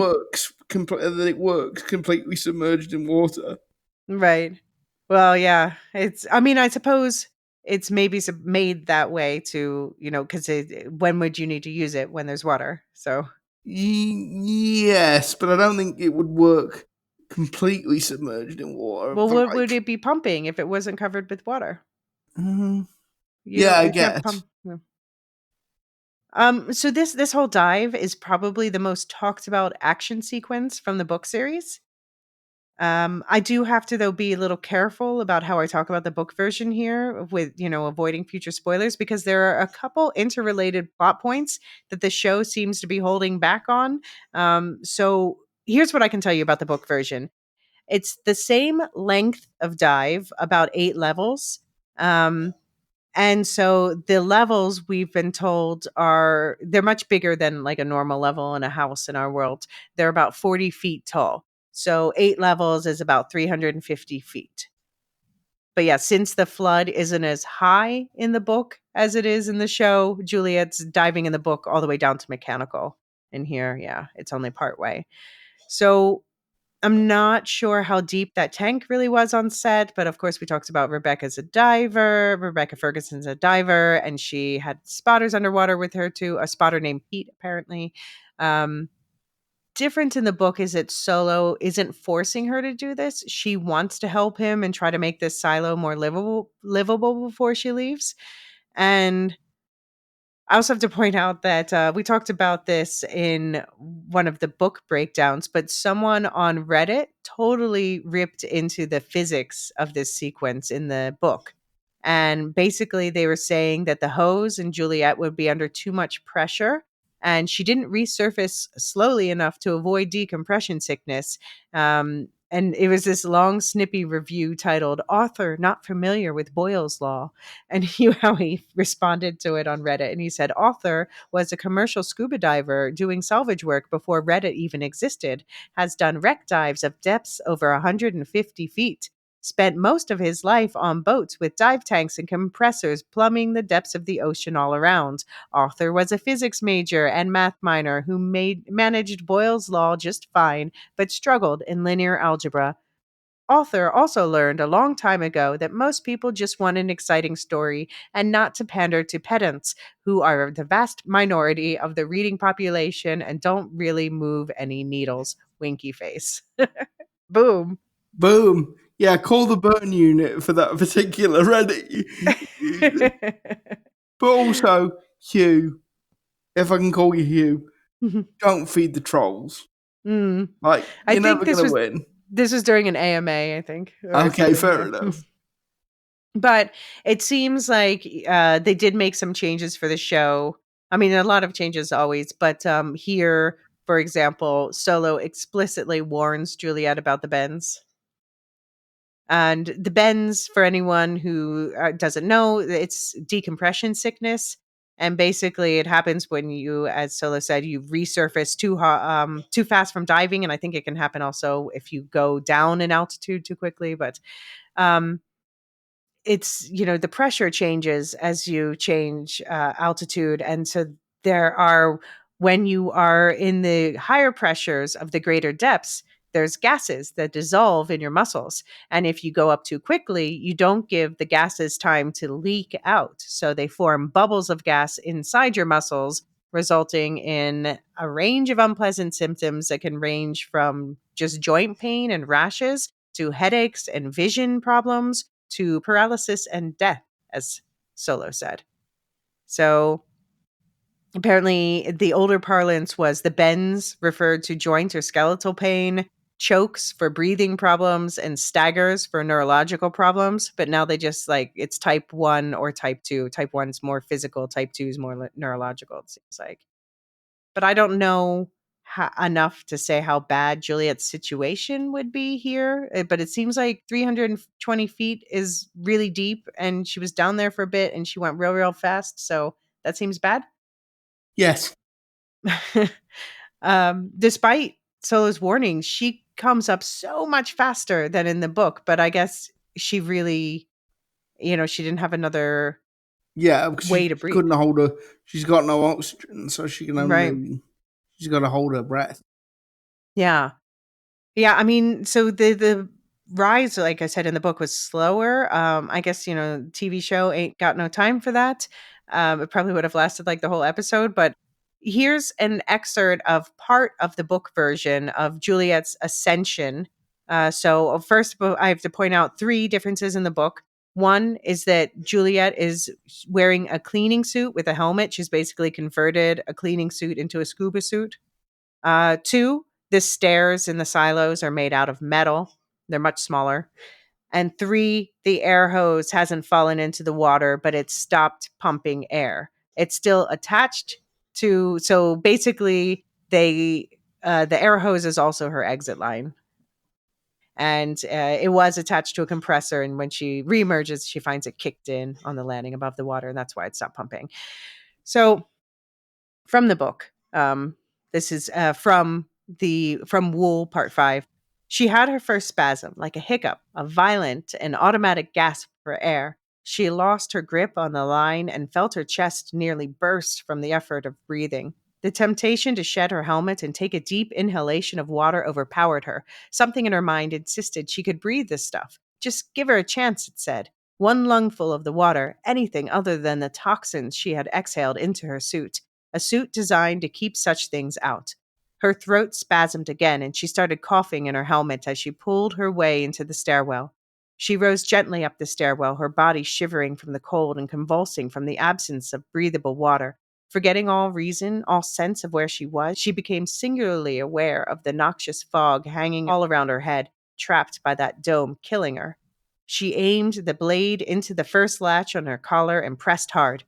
works completely submerged in water. Right. Well, yeah, I mean, I suppose it's maybe made that way to, because when would you need to use it? When there's water. So, Yes, but I don't think it would work completely submerged in water well, for what would like. it be pumping if it wasn't covered with water? Mm, You yeah, don't I you can't guess. pump. Yeah. So this whole dive is probably the most talked about action sequence from the book series. I do have to though be a little careful about how I talk about the book version here with, avoiding future spoilers because there are a couple interrelated plot points that the show seems to be holding back on. So here's what I can tell you about the book version. It's the same length of dive, about 8 levels. Um, and so the levels we've been told they're much bigger than like a normal level in a house in our world. They're about 40 feet tall. So 8 levels is about 350 feet. But yeah, since the flood isn't as high in the book as it is in the show, Juliet's diving in the book all the way down to mechanical. In here, yeah, it's only part way. So I'm not sure how deep that tank really was on set, but of course we talked about Rebecca's a diver. Rebecca Ferguson's a diver, and she had spotters underwater with her too. A spotter named Pete, apparently. Um, Different in the book is that Solo isn't forcing her to do this. She wants to help him and try to make this silo more livable before she leaves. And I also have to point out that we talked about this in one of the book breakdowns, but someone on Reddit totally ripped into the physics of this sequence in the book. And basically, they were saying that the hose and Juliet would be under too much pressure. And she didn't resurface slowly enough to avoid decompression sickness. And it was this long, snippy review titled Author Not Familiar with Boyle's Law. And how he responded to it on Reddit. And he said, Author was a commercial scuba diver doing salvage work before Reddit even existed, has done wreck dives of depths over 150 feet. spent most of his life on boats with dive tanks and compressors plumbing the depths of the ocean all around. Arthur was a physics major and math minor who managed Boyle's law just fine, but struggled in linear algebra. Arthur also learned a long time ago that most people just want an exciting story and not to pander to pedants, who are the vast minority of the reading population and don't really move any needles. Winky face. Boom. Boom. Yeah, call the burn unit for that particular ready. But also, Hugh, if I can call you Hugh, don't feed the trolls. Mm. Like, I you're think never going to win. this was during an AMA, I think, or Okay, something. fair Yeah. enough. But it seems like they did make some changes for the show. I mean, a lot of changes always, but here, for example, Solo explicitly warns Juliet about the bends. And the bends, for anyone who doesn't know, it's decompression sickness. And basically, it happens when you, as Solo said, you resurface too fast from diving. And I think it can happen also if you go down in altitude too quickly. But um, it's, the pressure changes as you change altitude, and so there are, when you are in the higher pressures of the greater depths, there's gases that dissolve in your muscles, and if you go up too quickly, you don't give the gases time to leak out, so they form bubbles of gas inside your muscles, resulting in a range of unpleasant symptoms that can range from just joint pain and rashes to headaches and vision problems to paralysis and death, as Solo said. So apparently, the older parlance was the bends referred to joint or skeletal pain, chokes for breathing problems, and staggers for neurological problems. But now they just it's type 1 or type 2. Type 1 is more physical, type 2 is more neurological, it seems like. But I don't know enough to say how bad Juliet's situation would be here. But it seems like 320 feet is really deep, and she was down there for a bit, and she went real, real fast. So that seems bad. Yes. Despite Solo's warning, she comes up so much faster than in the book. But I guess she really, she didn't have another Yeah, because way she to breathe. couldn't hold her. She's got no oxygen, so she can Right. only. She's got to hold her breath. Yeah. Yeah, I mean, so the rise, like I said in the book, was slower. I guess, TV show ain't got no time for that. It probably would have lasted like the whole episode, but here's an excerpt of part of the book version of Juliet's ascension. So first, I have to point out three differences in the book. One is that Juliet is wearing a cleaning suit with a helmet. She's basically converted a cleaning suit into a scuba suit. Two, the stairs in the silos are made out of metal. They're much smaller. And three, the air hose hasn't fallen into the water, but it's stopped pumping air. It's still attached to, so basically, the air hose is also her exit line. And it was attached to a compressor. And when she reemerges, she finds it kicked in on the landing above the water. And that's why it stopped pumping. So from the book. This is from Wool Part 5. She had her first spasm, like a hiccup, a violent and automatic gasp for air. She lost her grip on the line and felt her chest nearly burst from the effort of breathing. The temptation to shed her helmet and take a deep inhalation of water overpowered her. Something in her mind insisted she could breathe this stuff. Just give her a chance, it said. One lungful of the water, anything other than the toxins she had exhaled into her suit. A suit designed to keep such things out. Her throat spasmed again, and she started coughing in her helmet as she pulled her way into the stairwell. She rose gently up the stairwell, her body shivering from the cold and convulsing from the absence of breathable water. Forgetting all reason, all sense of where she was, she became singularly aware of the noxious fog hanging all around her head, trapped by that dome, killing her. She aimed the blade into the first latch on her collar and pressed hard.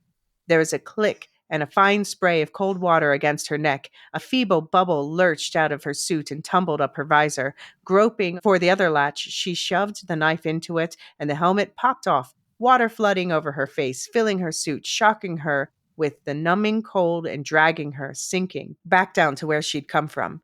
There was a click and a fine spray of cold water against her neck. A feeble bubble lurched out of her suit and tumbled up her visor. Groping for the other latch, she shoved the knife into it, and the helmet popped off, water flooding over her face, filling her suit, shocking her with the numbing cold and dragging her, sinking, back down to where she'd come from.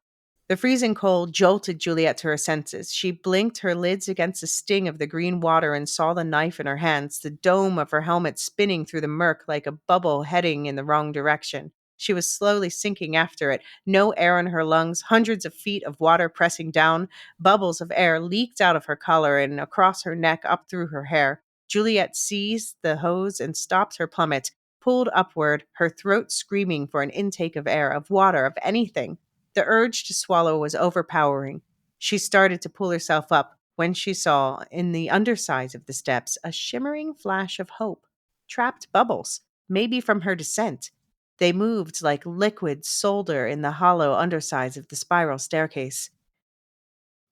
The freezing cold jolted Juliet to her senses. She blinked her lids against the sting of the green water and saw the knife in her hands, the dome of her helmet spinning through the murk like a bubble heading in the wrong direction. She was slowly sinking after it, no air in her lungs, hundreds of feet of water pressing down. Bubbles of air leaked out of her collar and across her neck up through her hair. Juliet seized the hose and stopped her plummet, pulled upward, her throat screaming for an intake of air, of water, of anything. The urge to swallow was overpowering. She started to pull herself up when she saw, in the undersides of the steps, a shimmering flash of hope. Trapped bubbles, maybe from her descent. They moved like liquid solder in the hollow undersides of the spiral staircase.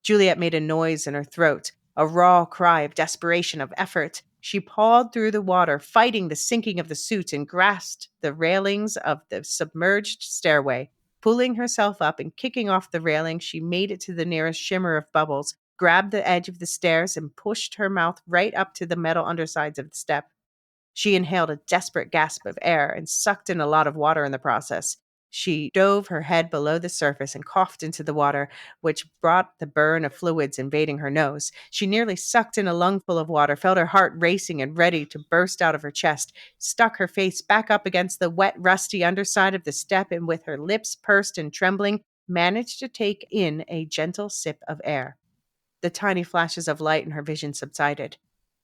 Juliet made a noise in her throat, a raw cry of desperation, of effort. She pawed through the water, fighting the sinking of the suit, and grasped the railings of the submerged stairway. Pulling herself up and kicking off the railing, she made it to the nearest shimmer of bubbles, grabbed the edge of the stairs, and pushed her mouth right up to the metal undersides of the step. She inhaled a desperate gasp of air and sucked in a lot of water in the process. She dove her head below the surface and coughed into the water, which brought the burn of fluids invading her nose. She nearly sucked in a lungful of water, felt her heart racing and ready to burst out of her chest, stuck her face back up against the wet, rusty underside of the step, and with her lips pursed and trembling, managed to take in a gentle sip of air. The tiny flashes of light in her vision subsided.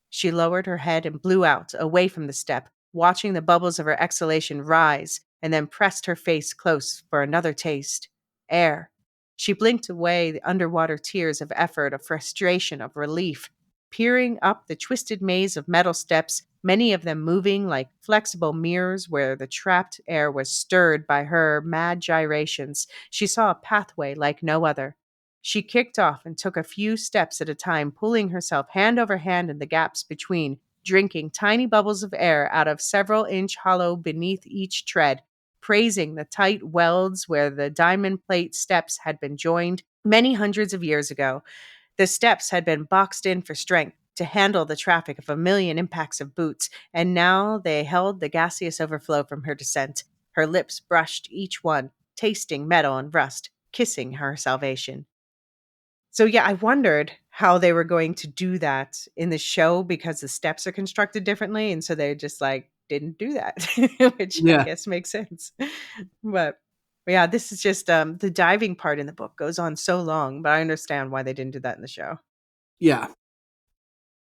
She lowered her head and blew out, away from the step, watching the bubbles of her exhalation rise, and then pressed her face close for another taste. Air. She blinked away the underwater tears of effort, of frustration, of relief, peering up the twisted maze of metal steps, many of them moving like flexible mirrors where the trapped air was stirred by her mad gyrations. She saw a pathway like no other. She kicked off and took a few steps at a time, pulling herself hand over hand in the gaps between, drinking tiny bubbles of air out of several-inch hollow beneath each tread, praising the tight welds where the diamond plate steps had been joined many hundreds of years ago. The steps had been boxed in for strength to handle the traffic of a million impacts of boots, and now they held the gaseous overflow from her descent. Her lips brushed each one, tasting metal and rust, kissing her salvation. So yeah, I wondered how they were going to do that in the show because the steps are constructed differently, and so they just like didn't do that, which I Yeah, guess makes sense. But yeah, this is just the diving part in the book goes on so long, but I understand why they didn't do that in the show. yeah.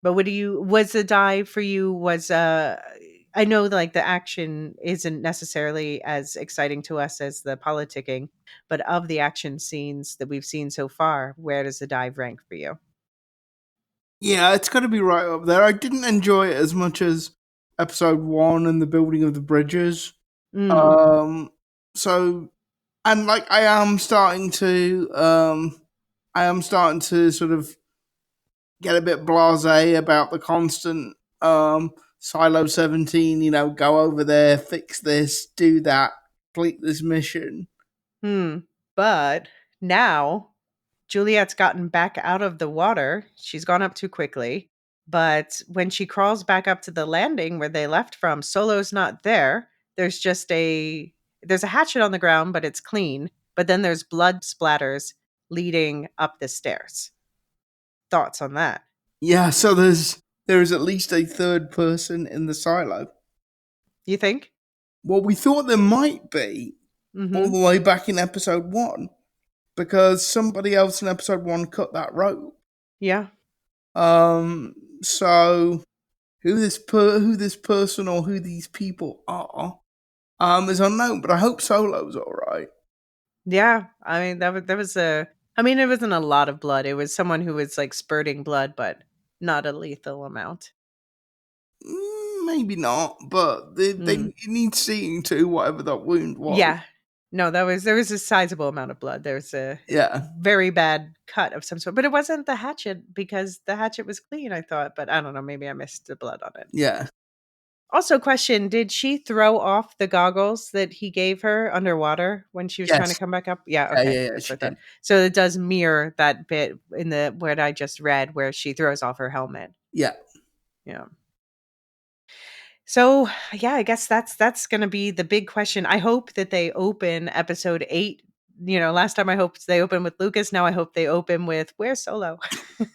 But what do you was the dive for you was I know like the action isn't necessarily as exciting to us as the politicking, but of the action scenes that we've seen so far, where does the dive rank for you? Yeah, it's got to be right up there. I didn't enjoy it as much as episode one and the building of the bridges. Mm. Um, so and like I am starting to sort of get a bit blasé about the constant Silo 17. You know, go over there, fix this, do that, complete this mission. Hmm. But now Juliet's gotten back out of the water. She's gone up too quickly. But when she crawls back up to the landing where they left from, Solo's not there. There's just there's a hatchet on the ground, but it's clean. But then there's blood splatters leading up the stairs. Thoughts on that? Yeah, so there is at least a third person in the silo. You think? Well, we thought there might be all Mm-hmm. the way back in episode one because somebody else in episode one cut that rope. Yeah. Um, so who this person or who these people are is unknown. But I hope Solo's all right. Yeah. I mean, that was a I mean, it wasn't a lot of blood. It was someone who was like spurting blood, but not a lethal amount. Maybe not, but they Mm. need seeing too, whatever that wound was. Yeah. No, there was a sizable amount of blood. There was a Yeah, very bad cut of some sort, but it wasn't the hatchet because the hatchet was clean, I thought, but I don't know, maybe I missed the blood on it. yeah, Also, question, did she throw off the goggles that he gave her underwater when she was trying to yes, come back up? Yeah, yeah, okay. yeah, yeah. That's She what I thought. did. So it does mirror that bit in the what I just read where she throws off her helmet. Yeah, Yeah. So, yeah, I guess that's gonna be the big question. I hope that they open episode 8 last time I hoped they open with Lucas. Now I hope they open with where's Solo?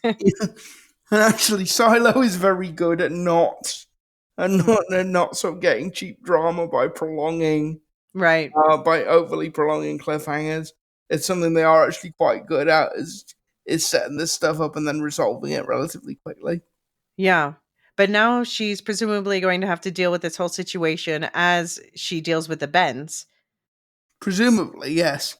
And actually, Silo is very good at not sort of getting cheap drama Right. by overly prolonging cliffhangers. It's something they are actually quite good at is setting this stuff up and then resolving it relatively quickly. Yeah. But now she's presumably going to have to deal with this whole situation as she deals with the Bens. Presumably, yes.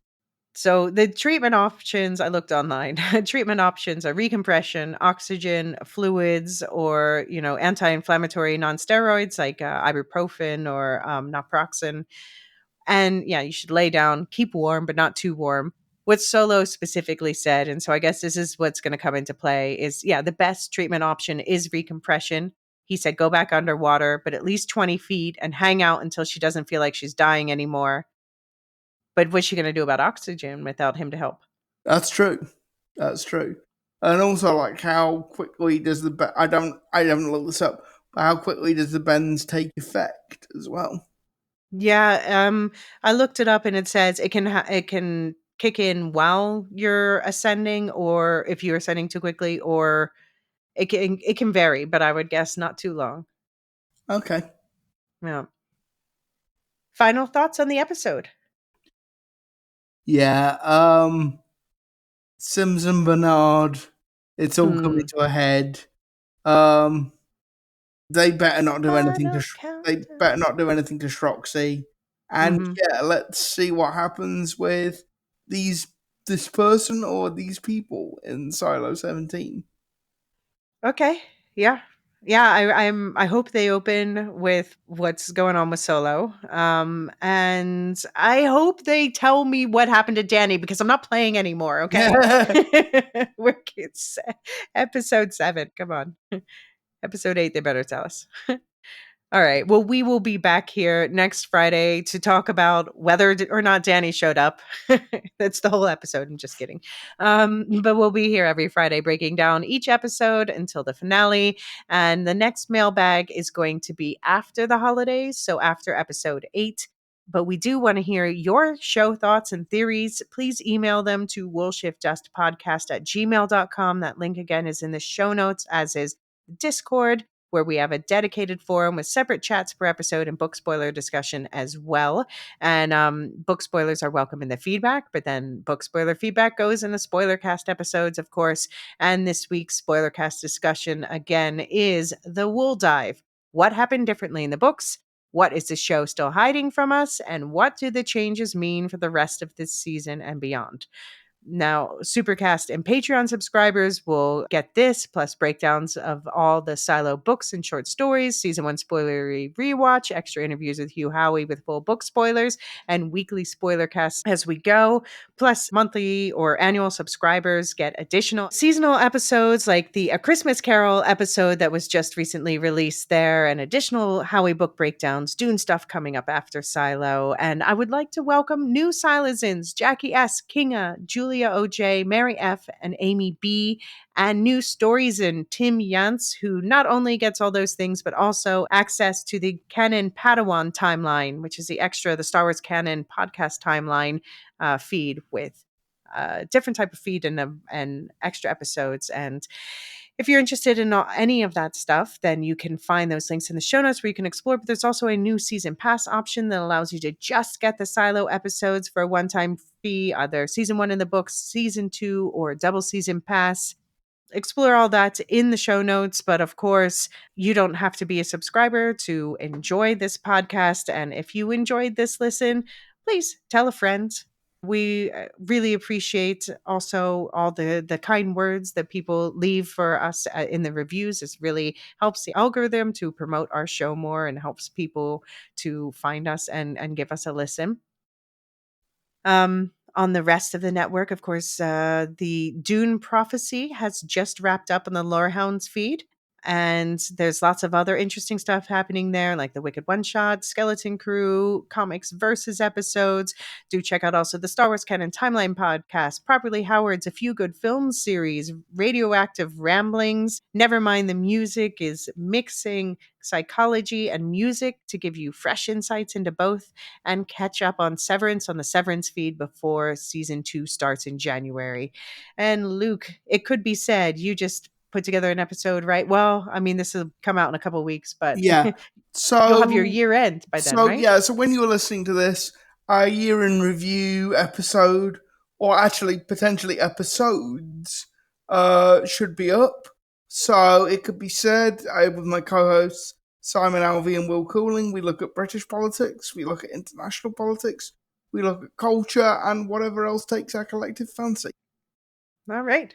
So the treatment options, I looked online. Treatment options are recompression, oxygen, fluids, or anti-inflammatory non-steroids like ibuprofen or naproxen. And yeah, you should lay down, keep warm, but not too warm. What Solo specifically said, and so I guess this is what's going to come into play, is the best treatment option is recompression. He said go back underwater, but at least 20 feet and hang out until she doesn't feel like she's dying anymore. But what's she going to do about oxygen without him to help? That's true. That's true. And also, like, how quickly does I haven't looked this up, but how quickly does the bends take effect as well? Yeah, I looked it up and it says it can kick in while you're ascending, or if you're ascending too quickly, or it can vary, but I would guess not too long. Okay. Yeah. Final thoughts on the episode? Yeah. Sims and Bernard, it's all coming Hmm. to a head. Um, they better not do anything to Final they better countdown. not do anything to Shroxy. And Mhm. yeah, let's see what happens with these this person or these people in Silo 17. Okay. Yeah. Yeah, I hope they open with what's going on with Solo. And I hope they tell me what happened to Danny because I'm not playing anymore, okay? We're kids. Episode 7. Come on. Episode 8 they better tell us. All right. Well, we will be back here next Friday to talk about whether or not Danny showed up. That's the whole episode. I'm just kidding. But we'll be here every Friday breaking down each episode until the finale. And the next mailbag is going to be after the holidays. So after episode 8. But we do want to hear your show thoughts and theories. Please email them to woolshiftdustpodcast@gmail.com. That link again is in the show notes, as is Discord, where we have a dedicated forum with separate chats per episode and book spoiler discussion as well. And book spoilers are welcome in the feedback, but then book spoiler feedback goes in the spoiler cast episodes, of course. And this week's spoiler cast discussion again is The Wool Dive. What happened differently in the books? What is the show still hiding from us? And what do the changes mean for the rest of this season and beyond? Now, Supercast and Patreon subscribers will get this, plus breakdowns of all the Silo books and short stories, season 1 spoilery rewatch, extra interviews with Hugh Howey with full book spoilers, and weekly spoiler casts as we go. Plus, monthly or annual subscribers get additional seasonal episodes like the A Christmas Carol episode that was just recently released there, and additional Howey book breakdowns, Dune stuff coming up after Silo. And I would like to welcome new Silazins, Jackie S., Kinga, Julia OJ, Mary F., and Amy B., and new stories in Tim Yance, who not only gets all those things, but also access to the Canon Padawan timeline, which is the Star Wars Canon podcast timeline feed with different type of feed and extra episodes. And if you're interested in any of that stuff, then you can find those links in the show notes where you can explore. But there's also a new season pass option that allows you to just get the Silo episodes for a one-time fee, either season 1 in the books, season 2, or double season pass. Explore all that in the show notes. But of course, you don't have to be a subscriber to enjoy this podcast. And if you enjoyed this listen, please tell a friend. We really appreciate also all the kind words that people leave for us in the reviews. It really helps the algorithm to promote our show more and helps people to find us and give us a listen. On the rest of the network, of course, the Dune Prophecy has just wrapped up on the Lorehounds feed. And there's lots of other interesting stuff happening there, like the Wicked One Shot, Skeleton Crew, Comics Versus episodes. Do check out also the Star Wars Canon Timeline podcast, Properly Howard's A Few Good Films series, Radioactive Ramblings. Never Mind the Music is mixing psychology and music to give you fresh insights into both, and catch up on Severance on the Severance feed before season 2 starts in January. And Luke, it could be said you just put together an episode, right? Well, I mean, this will come out in a couple weeks, but Yeah. you'll have your So year end by then, so right? yeah, so when you're listening to this, our year in review episode, or actually potentially episodes, should be up. So it could be said, with my co-hosts Simon Alvey and Will Cooling, we look at British politics, we look at international politics, we look at culture, and whatever else takes our collective fancy. All right.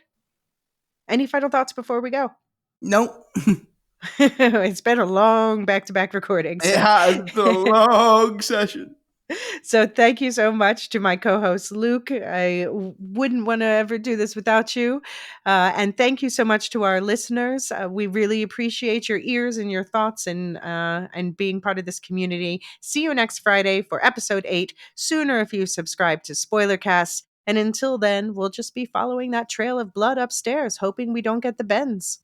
Any final thoughts before we go? Nope. It's been a long back-to-back recording. It has been a long session. So thank you so much to my co-host Luke. I wouldn't want to ever do this without you. And thank you so much to our listeners. We really appreciate your ears and your thoughts and being part of this community. See you next Friday for episode 8. Sooner if you subscribe to Spoilercast. And until then, we'll just be following that trail of blood upstairs, hoping we don't get the bends.